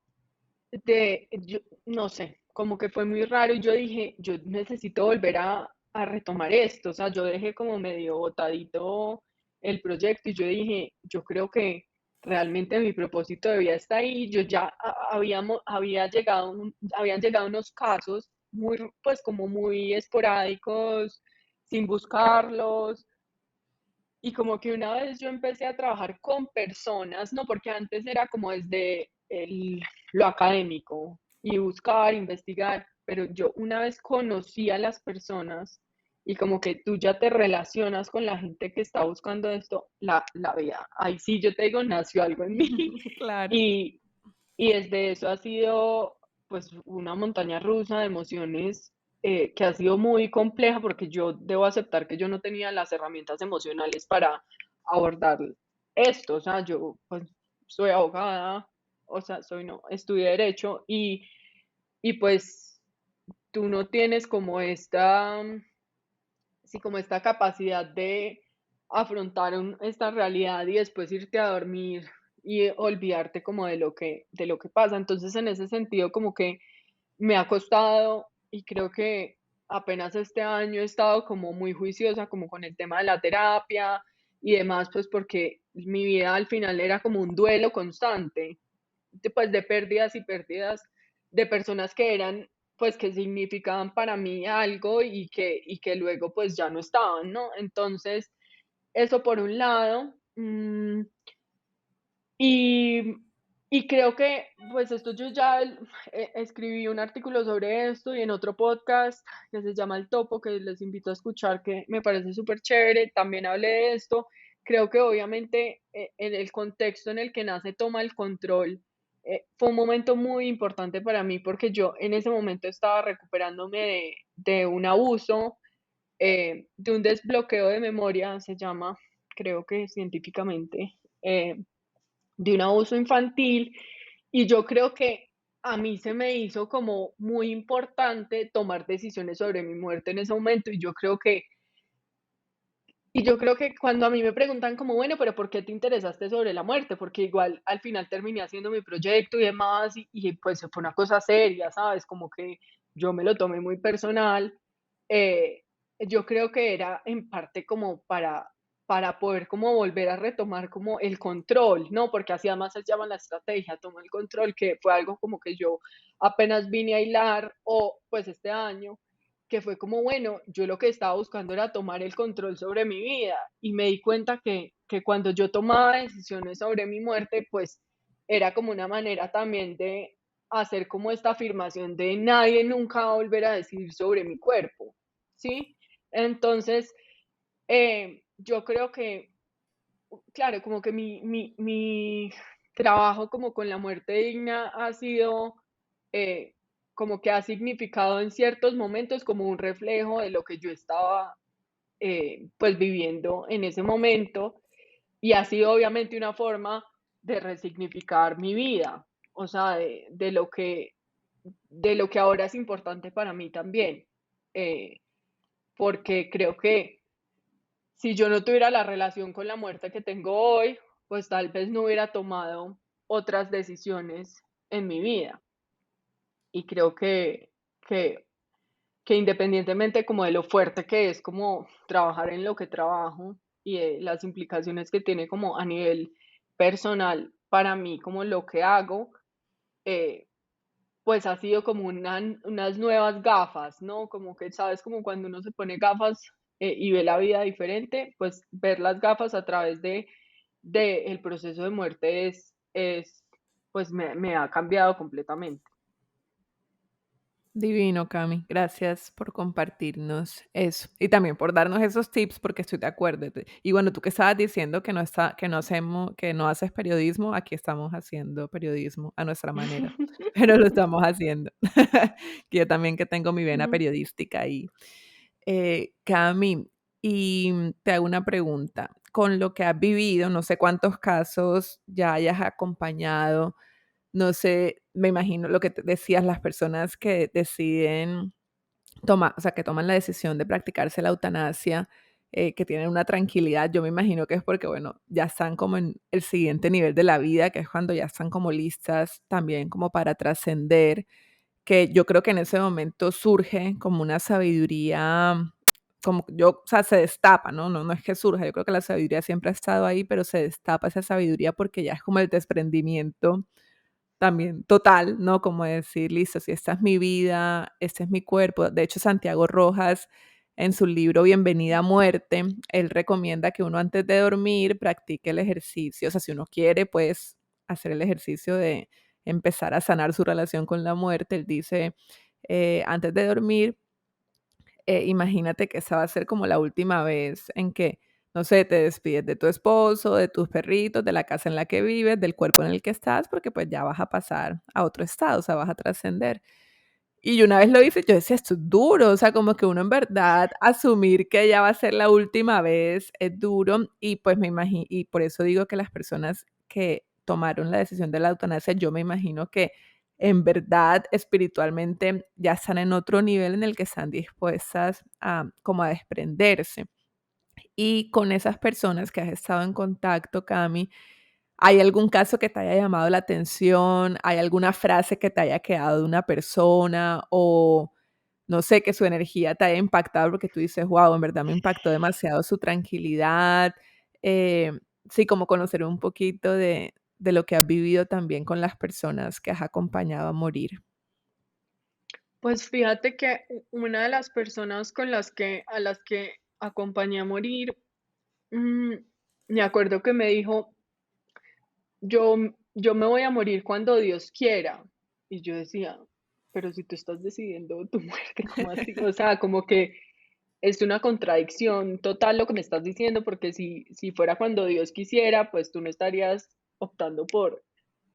yo, no sé, como que fue muy raro y yo dije, yo necesito volver a retomar esto, o sea, yo dejé como medio botadito el proyecto y yo dije, yo creo que realmente mi propósito debía estar ahí, yo ya habían llegado unos casos muy, pues como muy esporádicos, sin buscarlos, y como que una vez yo empecé a trabajar con personas, no, porque antes era como desde lo académico y buscar, investigar, pero yo una vez conocí a las personas y como que tú ya te relacionas con la gente que está buscando esto, la vida. Ahí sí, yo te digo, nació algo en mí
Claro.
y, y desde eso ha sido pues una montaña rusa de emociones que ha sido muy compleja porque yo debo aceptar que yo no tenía las herramientas emocionales para abordar esto. O sea, yo pues soy abogada, o sea, soy no, estudié derecho y pues tú no tienes como esta, sí, como esta capacidad de afrontar esta realidad y después irte a dormir y olvidarte como de lo que pasa. Entonces, en ese sentido, como que me ha costado y creo que apenas este año he estado como muy juiciosa como con el tema de la terapia y demás, pues porque mi vida al final era como un duelo constante, pues de pérdidas y pérdidas de personas que eran, pues que significaban para mí algo y que luego pues ya no estaban, ¿no? Entonces, eso por un lado. Y, y creo que, pues esto yo ya escribí un artículo sobre esto y en otro podcast que se llama El Topo, que les invito a escuchar, que me parece súper chévere, también hablé de esto. Creo que obviamente en el contexto en el que nace Toma el Control, fue un momento muy importante para mí porque yo en ese momento estaba recuperándome de un abuso, de un desbloqueo de memoria, se llama, creo que científicamente. De un abuso infantil y yo creo que a mí se me hizo como muy importante tomar decisiones sobre mi muerte en ese momento y yo creo que cuando a mí me preguntan como, bueno, pero ¿por qué te interesaste sobre la muerte? Porque igual al final terminé haciendo mi proyecto y demás y pues fue una cosa seria, ¿sabes? Como que yo me lo tomé muy personal. eh, yo creo que era en parte como para poder como volver a retomar como el control, ¿no? Porque así además se llama la estrategia, toma el control, que fue algo como que yo apenas vine a hilar o pues este año que fue como, bueno, yo lo que estaba buscando era tomar el control sobre mi vida y me di cuenta que cuando yo tomaba decisiones sobre mi muerte, pues era como una manera también de hacer como esta afirmación de nadie nunca va a volver a decir sobre mi cuerpo, ¿sí? Entonces, yo creo que, claro, como que mi trabajo como con la muerte digna ha sido eh, como que ha significado en ciertos momentos como un reflejo de lo que yo estaba pues viviendo en ese momento y ha sido obviamente una forma de resignificar mi vida, o sea, de lo que ahora es importante para mí también, eh, porque creo que si yo no tuviera la relación con la muerte que tengo hoy, pues tal vez no hubiera tomado otras decisiones en mi vida. Y creo que, que independientemente como de lo fuerte que es como trabajar en lo que trabajo y de las implicaciones que tiene como a nivel personal para mí, como lo que hago, eh, pues ha sido como unas nuevas gafas, ¿no? Como que, ¿sabes? Como cuando uno se pone gafas y ve la vida diferente, pues ver las gafas a través de el proceso de muerte pues me ha cambiado completamente.
Divino, Cami. Gracias por compartirnos eso. Y también por darnos esos tips, porque estoy de acuerdo. Y bueno, tú que estabas diciendo que no hacemos, que no haces periodismo, aquí estamos haciendo periodismo a nuestra manera, pero lo estamos haciendo. Que yo también que tengo mi vena
Mm,
periodística ahí. Cami, y te hago una pregunta. Con lo que has vivido, no sé cuántos casos ya hayas acompañado, no sé, me imagino lo que te decías, las personas que deciden tomar, o sea, que toman la decisión de practicarse la eutanasia, que tienen una tranquilidad, yo me imagino que es porque, bueno, ya están como en el siguiente nivel de la vida, que es cuando ya están como listas también como para trascender, que yo creo que en ese momento surge como una sabiduría, como yo, o sea, se destapa, ¿no? No es que surja, yo creo que la sabiduría siempre ha estado ahí, pero se destapa esa sabiduría porque ya es como el desprendimiento también total, ¿no? Como decir, listo, si esta es mi vida, este es mi cuerpo. De hecho, Santiago Rojas, en su libro Bienvenida a Muerte, él recomienda que uno antes de dormir practique el ejercicio. O sea, si uno quiere, pues hacer el ejercicio de empezar a sanar su relación con la muerte. Él dice, antes de dormir, imagínate que esa va a ser como la última vez en que, no sé, te despides de tu esposo, de tus perritos, de la casa en la que vives, del cuerpo en el que estás, porque pues ya vas a pasar a otro estado, o sea, vas a trascender. Y yo una vez lo hice, yo decía, esto es duro, o sea, como que uno en verdad asumir que ya va a ser la última vez es duro y pues me imagino, y por eso digo que las personas que tomaron la decisión de la eutanasia, yo me imagino que en verdad espiritualmente ya están en otro nivel en el que están dispuestas a como a desprenderse. Y con esas personas que has estado en contacto, Cami, ¿hay algún caso que te haya llamado la atención? ¿Hay alguna frase que te haya quedado de una persona? O no sé, que su energía te haya impactado porque tú dices, wow, en verdad me impactó demasiado su tranquilidad. Eh, sí, como conocer un poquito de lo que has vivido también con las personas que has acompañado a morir.
Pues fíjate que una de las personas con las que a las que acompañé a morir, mm, me acuerdo que me dijo: yo me voy a morir cuando Dios quiera". Y yo decía: "Pero si tú estás decidiendo tu muerte, ¿cómo así?". O sea, como que es una contradicción total lo que me estás diciendo, porque si fuera cuando Dios quisiera, pues tú no estarías optando por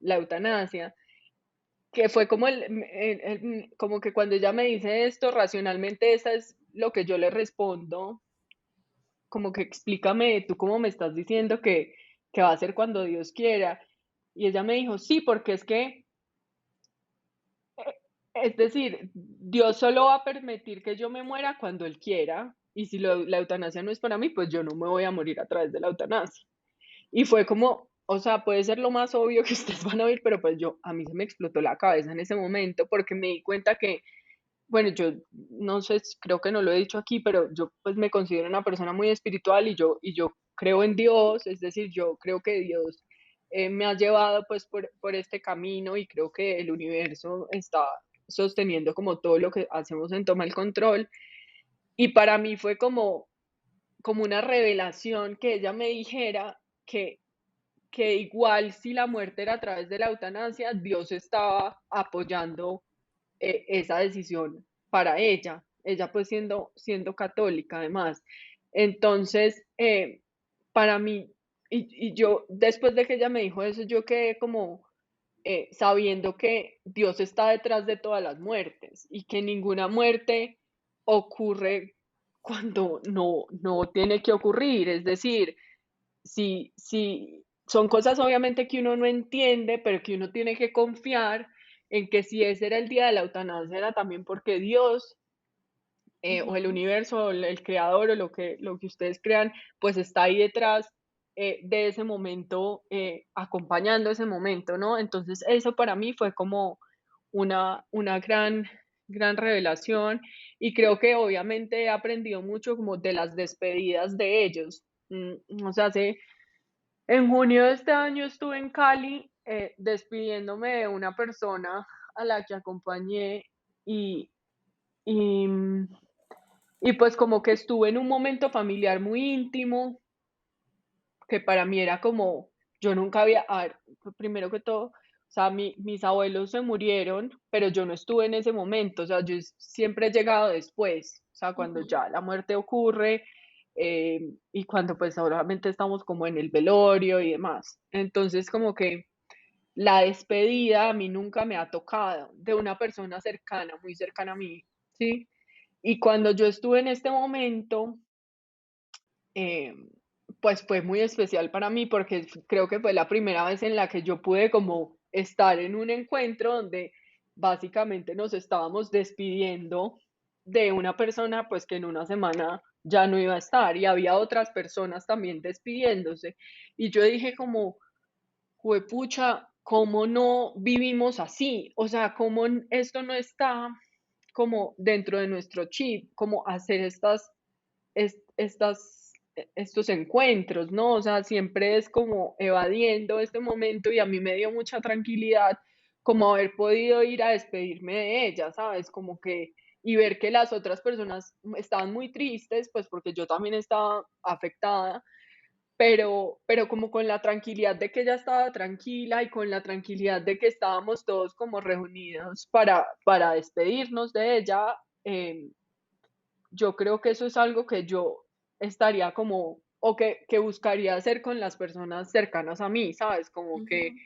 la eutanasia. Que fue como como que cuando ella me dice esto, racionalmente, esa es lo que yo le respondo, como que explícame tú cómo me estás diciendo que va a ser cuando Dios quiera. Y ella me dijo: "Sí, porque es que, es decir, Dios solo va a permitir que yo me muera cuando Él quiera, y si la eutanasia no es para mí, pues yo no me voy a morir a través de la eutanasia". Y fue como, o sea, puede ser lo más obvio que ustedes van a oír, pero pues a mí se me explotó la cabeza en ese momento porque me di cuenta que, bueno, yo no sé, creo que no lo he dicho aquí, pero yo pues me considero una persona muy espiritual y yo creo en Dios, es decir, yo creo que Dios me ha llevado pues por este camino y creo que el universo está sosteniendo como todo lo que hacemos en Toma el Control. Y para mí fue como una revelación que ella me dijera que igual si la muerte era a través de la eutanasia, Dios estaba apoyando esa decisión para ella. Ella pues siendo católica además. Entonces, para mí, y yo después de que ella me dijo eso, yo quedé como sabiendo que Dios está detrás de todas las muertes y que ninguna muerte ocurre cuando no tiene que ocurrir. Es decir, si son cosas obviamente que uno no entiende, pero que uno tiene que confiar en que si ese era el día de la eutanasia, era también porque Dios, o el
Ujú.
universo, o el creador, o lo que ustedes crean, pues está ahí detrás de ese momento, acompañando ese momento, ¿no? Entonces, eso para mí fue como una gran revelación y creo que obviamente he aprendido mucho como de las despedidas de ellos. O sea, en junio de este año estuve en Cali, despidiéndome de una persona a la que acompañé y, y, mm, y pues como que estuve en un momento familiar muy íntimo, que para mí era como, yo nunca había, a ver, primero que todo, O sea, mis abuelos se murieron, pero yo no estuve en ese momento, o sea, siempre he llegado después, o sea, cuando
Ujú.
ya la muerte ocurre, y cuando pues obviamente estamos como en el velorio y demás. Entonces, como que la despedida a mí nunca me ha tocado de una persona cercana, muy cercana a mí, ¿sí? Y cuando yo estuve en este momento, Em, pues fue muy especial para mí porque creo que fue la primera vez en la que yo pude como estar en un encuentro donde básicamente nos estábamos despidiendo de una persona pues que en una semana ya no iba a estar y había otras personas también despidiéndose y yo dije como, juepucha, ¿cómo no vivimos así? O sea, ¿cómo esto no está como dentro de nuestro chip, como hacer estos encuentros, ¿no? O sea, siempre es como evadiendo este momento y a mí me dio mucha tranquilidad como haber podido ir a despedirme de ella, ¿sabes? Como que y ver que las otras personas estaban muy tristes, pues porque yo también estaba afectada, pero como con la tranquilidad de que ella estaba tranquila y con la tranquilidad de que estábamos todos como reunidos para despedirnos de ella, yo creo que eso es algo que yo estaría como, o que buscaría hacer con las personas cercanas a mí, ¿sabes? Como que
Ujú.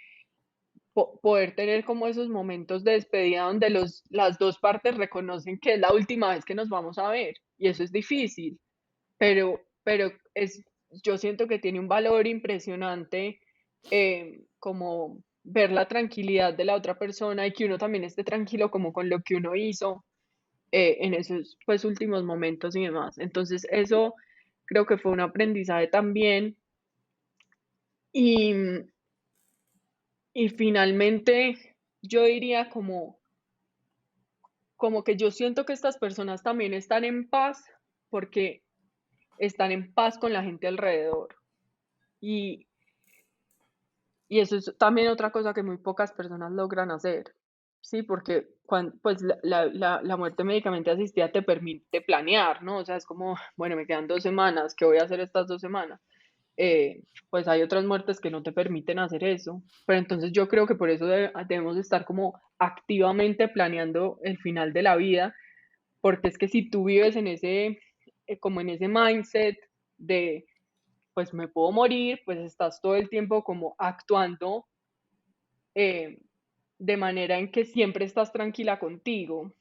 poder tener como esos momentos de despedida donde las dos partes reconocen que es la última vez que nos vamos a ver. Y eso es difícil, pero yo siento que tiene un valor impresionante, como ver la tranquilidad de la otra persona y que uno también esté tranquilo como con lo que uno hizo en esos pues últimos momentos y demás. Entonces eso creo que fue un aprendizaje también y, y finalmente yo diría como que yo siento que estas personas también están en paz porque están en paz con la gente alrededor y, y eso es también otra cosa que muy pocas personas logran hacer. Sí, porque pues la muerte médicamente asistida te permite planear, ¿no? O sea, es como, bueno, me quedan 2 semanas, ¿qué voy a hacer estas 2 semanas? Pues hay otras muertes que no te permiten hacer eso. Pero entonces yo creo que por eso debemos estar como activamente planeando el final de la vida, porque es que si tú vives en como en ese mindset de, pues me puedo morir, pues estás todo el tiempo como actuando eh, de manera en que siempre estás tranquila contigo.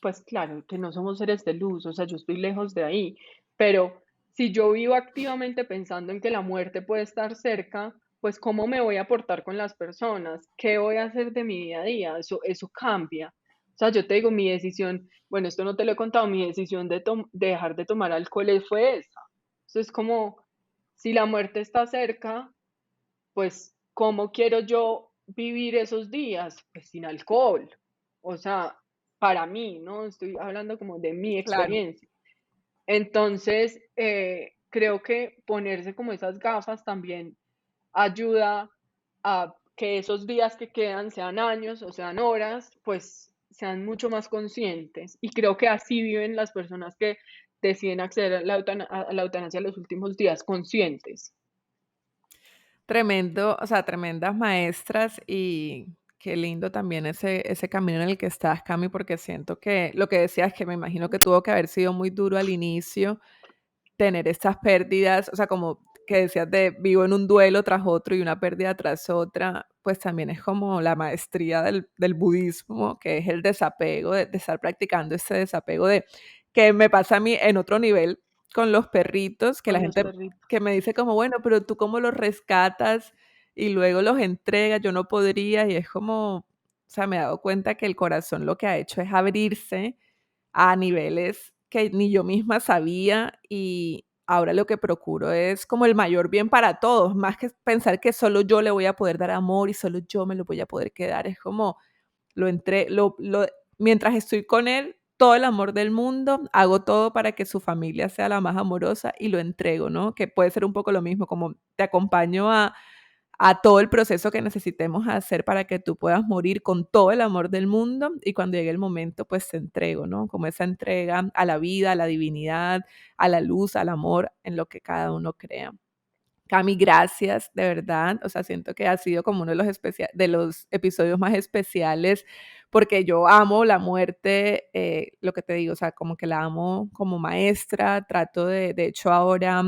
Pues claro, que no somos seres de luz, o sea, yo estoy lejos de ahí, pero si yo vivo activamente pensando en que la muerte puede estar cerca, pues cómo me voy a portar con las personas, qué voy a hacer de mi día a día, eso cambia. O sea, yo te digo, mi decisión, bueno, esto no te lo he contado, mi decisión de dejar de tomar alcohol fue esa. Entonces, como si la muerte está cerca, pues, ¿cómo quiero yo vivir esos días? Pues sin alcohol. O sea, para mí, ¿no? Estoy hablando como de mi
Claro.
experiencia. Entonces, creo que ponerse como esas gafas también ayuda a que esos días que quedan, sean años o sean horas, pues sean mucho más conscientes. Y creo que así viven las personas que deciden acceder a la eutanasia en los últimos días, conscientes.
Tremendo, o sea, tremendas maestras y qué lindo también ese camino en el que estás, Cami, porque siento que lo que decías, que me imagino que tuvo que haber sido muy duro al inicio, tener estas pérdidas, o sea, como que decías de vivo en un duelo tras otro y una pérdida tras otra, pues también es como la maestría del budismo, que es el desapego, de estar practicando ese desapego de que me pasa a mí en otro nivel con los perritos, que la
Con los
gente que
perritos.
me dice como, bueno, pero tú cómo los rescatas y luego los entregas, yo no podría, y es como, o sea, me he dado cuenta que el corazón lo que ha hecho es abrirse a niveles que ni yo misma sabía y ahora lo que procuro es como el mayor bien para todos, más que pensar que solo yo le voy a poder dar amor y solo yo me lo voy a poder quedar, es como lo entre lo mientras estoy con él, todo el amor del mundo, hago todo para que su familia sea la más amorosa y lo entrego, ¿no? Que puede ser un poco lo mismo, como te acompaño a todo el proceso que necesitemos hacer para que tú puedas morir con todo el amor del mundo y cuando llegue el momento, pues te entrego, ¿no? Como esa entrega a la vida, a la divinidad, a la luz, al amor, en lo que cada uno crea. Cami, gracias, de verdad. O sea, siento que ha sido como uno de de los episodios más especiales porque yo amo la muerte, lo que te digo, o sea, como que la amo como maestra, trato de hecho ahora,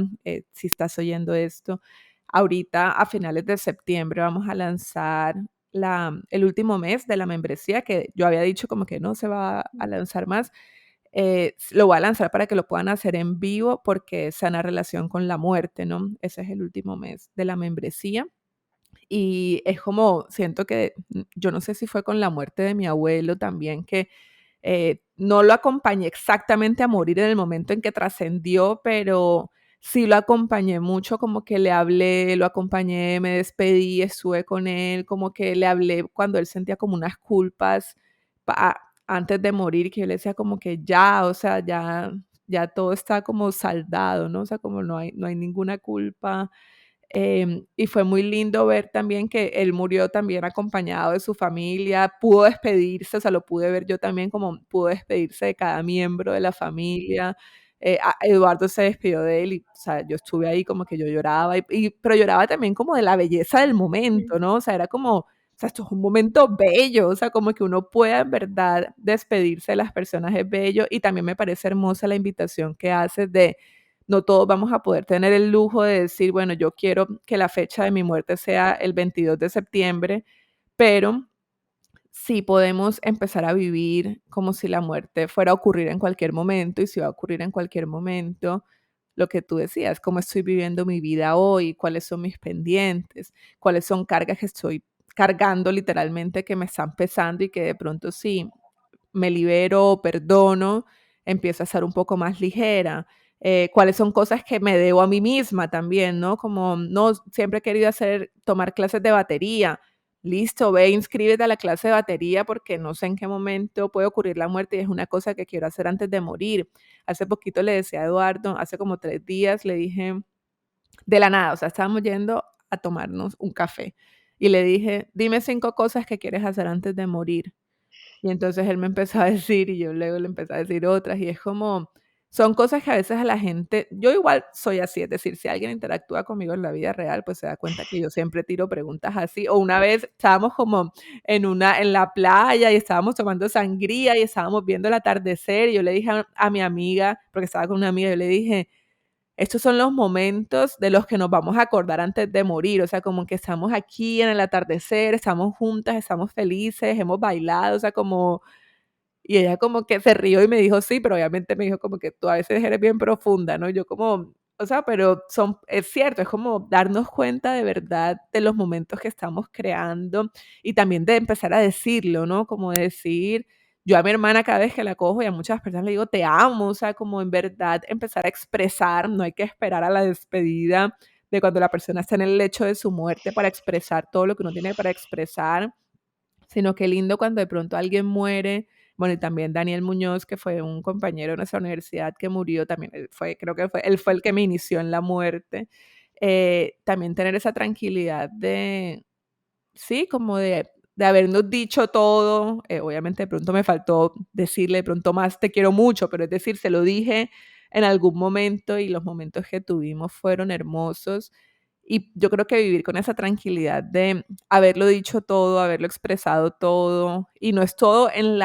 si estás oyendo esto, ahorita a finales de septiembre vamos a lanzar el último mes de la membresía que yo había dicho como que no se va a lanzar más, lo voy a lanzar para que lo puedan hacer en vivo porque es sana relación con la muerte, ¿no? Ese es el último mes de la membresía. Y es como, siento que, yo no sé si fue con la muerte de mi abuelo también, que no lo acompañé exactamente a morir en el momento en que trascendió, pero sí lo acompañé mucho, como que le hablé, lo acompañé, me despedí, estuve con él, como que le hablé cuando él sentía como unas culpas antes de morir, que yo le decía como que ya, o sea, ya todo está como saldado, ¿no? O sea, como no hay ninguna culpa. Y fue muy lindo ver también que él murió también acompañado de su familia, pudo despedirse, o sea, lo pude ver yo también como pudo despedirse de cada miembro de la familia. Eduardo se despidió de él y, o sea, yo estuve ahí como que yo lloraba, pero lloraba también como de la belleza del
Mm.
momento, ¿no? O sea, era como, o sea, esto es un momento bello, o sea, como que uno pueda en verdad despedirse de las personas es bello y también me parece hermosa la invitación que haces de no todos vamos a poder tener el lujo de decir, bueno, yo quiero que la fecha de mi muerte sea el 22 de septiembre, pero sí podemos empezar a vivir como si la muerte fuera a ocurrir en cualquier momento y si va a ocurrir en cualquier momento, lo que tú decías, cómo estoy viviendo mi vida hoy, cuáles son mis pendientes, cuáles son cargas que estoy cargando literalmente que me están pesando y que de pronto sí me libero, perdono, empiezo a ser un poco más ligera. Cuáles son cosas que me debo a mí misma también, ¿no? Como, no, siempre he querido tomar clases de batería. Listo, ve, inscríbete a la clase de batería porque no sé en qué momento puede ocurrir la muerte y es una cosa que quiero hacer antes de morir. Hace poquito le decía a Eduardo, hace como 3 días, le dije, de la nada, o sea, estábamos yendo a tomarnos un café y le dije, dime 5 cosas que quieres hacer antes de morir. Y entonces él me empezó a decir, y yo luego le empecé a decir otras, y es como, son cosas que a veces a la gente, yo igual soy así, es decir, si alguien interactúa conmigo en la vida real, pues se da cuenta que yo siempre tiro preguntas así. O una vez estábamos como en la playa y estábamos tomando sangría y estábamos viendo el atardecer, y yo le dije a mi amiga, porque estaba con una amiga, yo le dije, estos son los momentos de los que nos vamos a acordar antes de morir, o sea, como que estamos aquí en el atardecer, estamos juntas, estamos felices, hemos bailado, o sea, como y ella como que se rió y me dijo: "Sí", pero obviamente me dijo como que: "Tú a veces eres bien profunda", ¿no? Yo como, o sea, pero es cierto, es como darnos cuenta de verdad de los momentos que estamos creando y también de empezar a decirlo, ¿no? Como decir, yo a mi hermana cada vez que la cojo y a muchas personas le digo: "Te amo", o sea, como en verdad empezar a expresar, no hay que esperar a la despedida de cuando la persona está en el lecho de su muerte para expresar todo lo que uno tiene para expresar, sino qué lindo cuando de pronto alguien muere. Bueno, y también Daniel Muñoz, que fue un compañero de nuestra universidad que murió, también creo que él fue el que me inició en la muerte. También tener esa tranquilidad de, sí, como de habernos dicho todo, obviamente de pronto me faltó decirle de pronto más te quiero mucho, pero es decir, se lo dije en algún momento y los momentos que tuvimos fueron hermosos. Y yo creo que vivir con esa tranquilidad de haberlo dicho todo, haberlo expresado todo, y no es todo en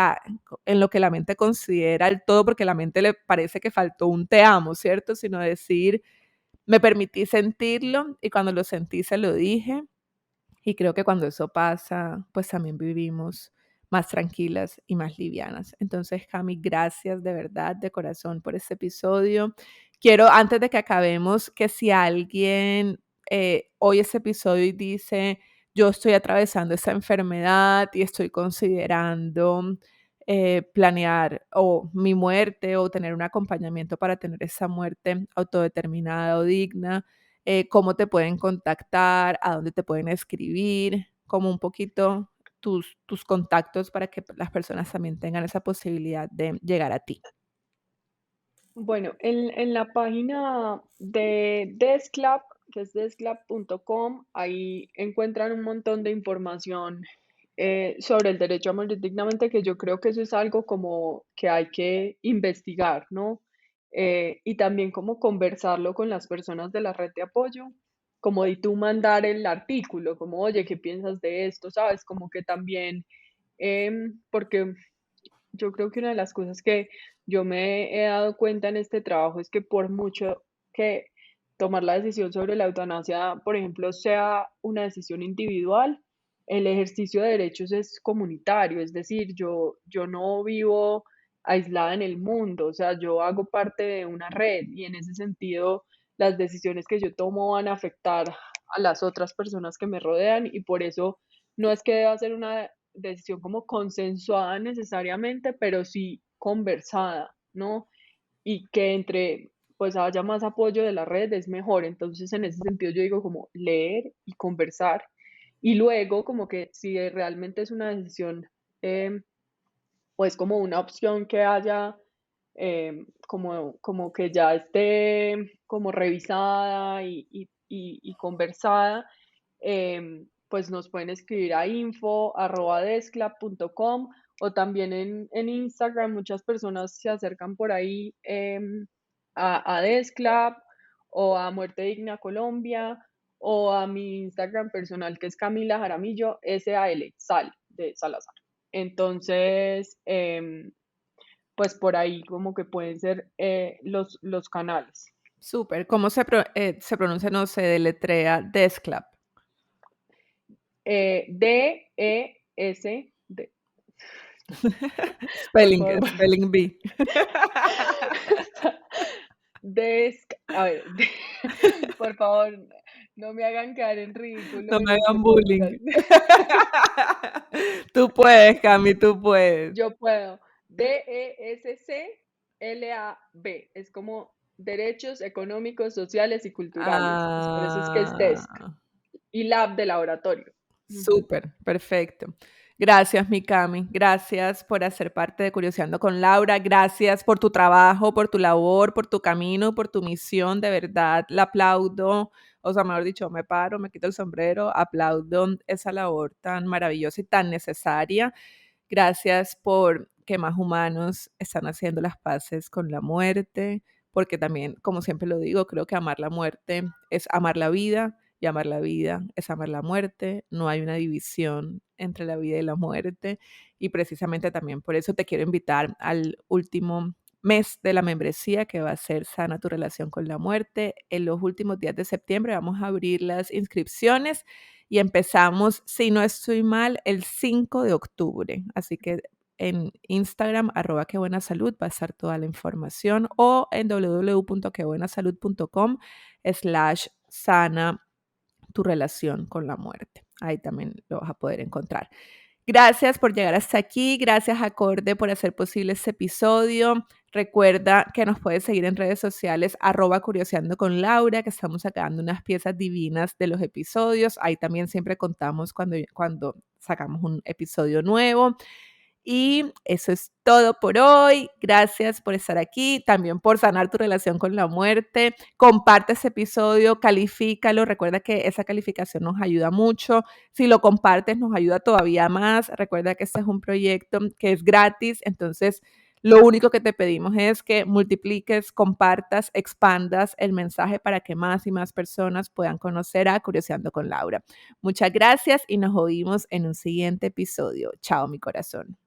lo que la mente considera el todo, porque la mente le parece que faltó un te amo, ¿cierto? Sino decir, me permití sentirlo y cuando lo sentí se lo dije y creo que cuando eso pasa, pues también vivimos más tranquilas y más livianas. Entonces, Cami, gracias de verdad, de corazón, por este episodio. Quiero, antes de que acabemos, que si alguien oye este episodio y dice, yo estoy atravesando esta enfermedad y estoy considerando planear o mi muerte o tener un acompañamiento para tener esa muerte autodeterminada o digna, cómo te pueden contactar, a dónde te pueden escribir, como un poquito tus contactos para que las personas también tengan esa posibilidad de llegar a ti.
Bueno, en la página de Desclap, que es desclap.com, ahí encuentran un montón de información sobre el derecho a morir dignamente, que yo creo que eso es algo como que hay que investigar, ¿no? Y también como conversarlo con las personas de la red de apoyo. como de tú mandar el artículo, como, oye, ¿qué piensas de esto? ¿Sabes? Como que también, porque yo creo que una de las cosas que yo me he dado cuenta en este trabajo es que por mucho que tomar la decisión sobre la eutanasia, por ejemplo, sea una decisión individual, el ejercicio de derechos es comunitario, es decir, yo no vivo aislada en el mundo, o sea, yo hago parte de una red y en ese sentido las decisiones que yo tomo van a afectar a las otras personas que me rodean y por eso no es que deba ser una decisión como consensuada necesariamente, pero sí conversada, ¿no? Y que entre, pues haya más apoyo de la red es mejor. Entonces, en ese sentido, yo digo como leer y conversar. Y luego, como que si realmente es una decisión, pues como una opción que haya, como que ya esté como revisada y conversada, pues nos pueden escribir a info@desclap.com o también en Instagram. Muchas personas se acercan por ahí a Desclap o a Muerte Digna Colombia o a mi Instagram personal que es Camila Jaramillo, Sal, de Salazar. Entonces, pues por ahí como que pueden ser los canales.
Súper. ¿Cómo se pronuncia? No sé, deletrea Desclap.
D-E-S, por
Spelling,
favor,
spelling bee.
a ver, por favor, no me hagan quedar en
No
ridículo en
me
este
hagan bullying.
podcast.
Tú puedes, Cami, tú puedes.
Yo puedo. Desclab. Es como derechos económicos, sociales y culturales. Por eso es que es desk.
Ah,
Y lab de laboratorio. Ujú.
súper, perfecto. Gracias, mi Cami. Gracias por hacer parte de Curioseando con Laura. Gracias por tu trabajo, por tu labor, por tu camino, por tu misión. De verdad, la aplaudo. O sea, mejor dicho, me paro, me quito el sombrero, aplaudo esa labor tan maravillosa y tan necesaria. Gracias por que más humanos están haciendo las paces con la muerte, porque también, como siempre lo digo, creo que amar la muerte es amar la vida y amar la vida es amar la muerte. No hay una división entre la vida y la muerte. Y precisamente también por eso te quiero invitar al último mes de la membresía que va a ser Sana tu relación con la muerte. En los últimos días de septiembre vamos a abrir las inscripciones y empezamos, si no estoy mal, el 5 de octubre. Así que en Instagram, @quebuenasalud, va a estar toda la información o en www.quebuenasalud.com/sana tu relación con la muerte. Ahí también lo vas a poder encontrar. Gracias por llegar hasta aquí. Gracias, Acorde, por hacer posible este episodio. Recuerda que nos puedes seguir en redes sociales, @curioseando con Laura, que estamos sacando unas piezas divinas de los episodios. Ahí también siempre contamos cuando sacamos un episodio nuevo. Y eso es todo por hoy. Gracias por estar aquí, también por sanar tu relación con la muerte. Comparte ese episodio, califícalo. Recuerda que esa calificación nos ayuda mucho. Si lo compartes, nos ayuda todavía más. Recuerda que este es un proyecto que es gratis, entonces lo único que te pedimos es que multipliques, compartas, expandas el mensaje para que más y más personas puedan conocer a Curioseando con Laura. Muchas gracias y nos oímos en un siguiente episodio. Chao, mi corazón.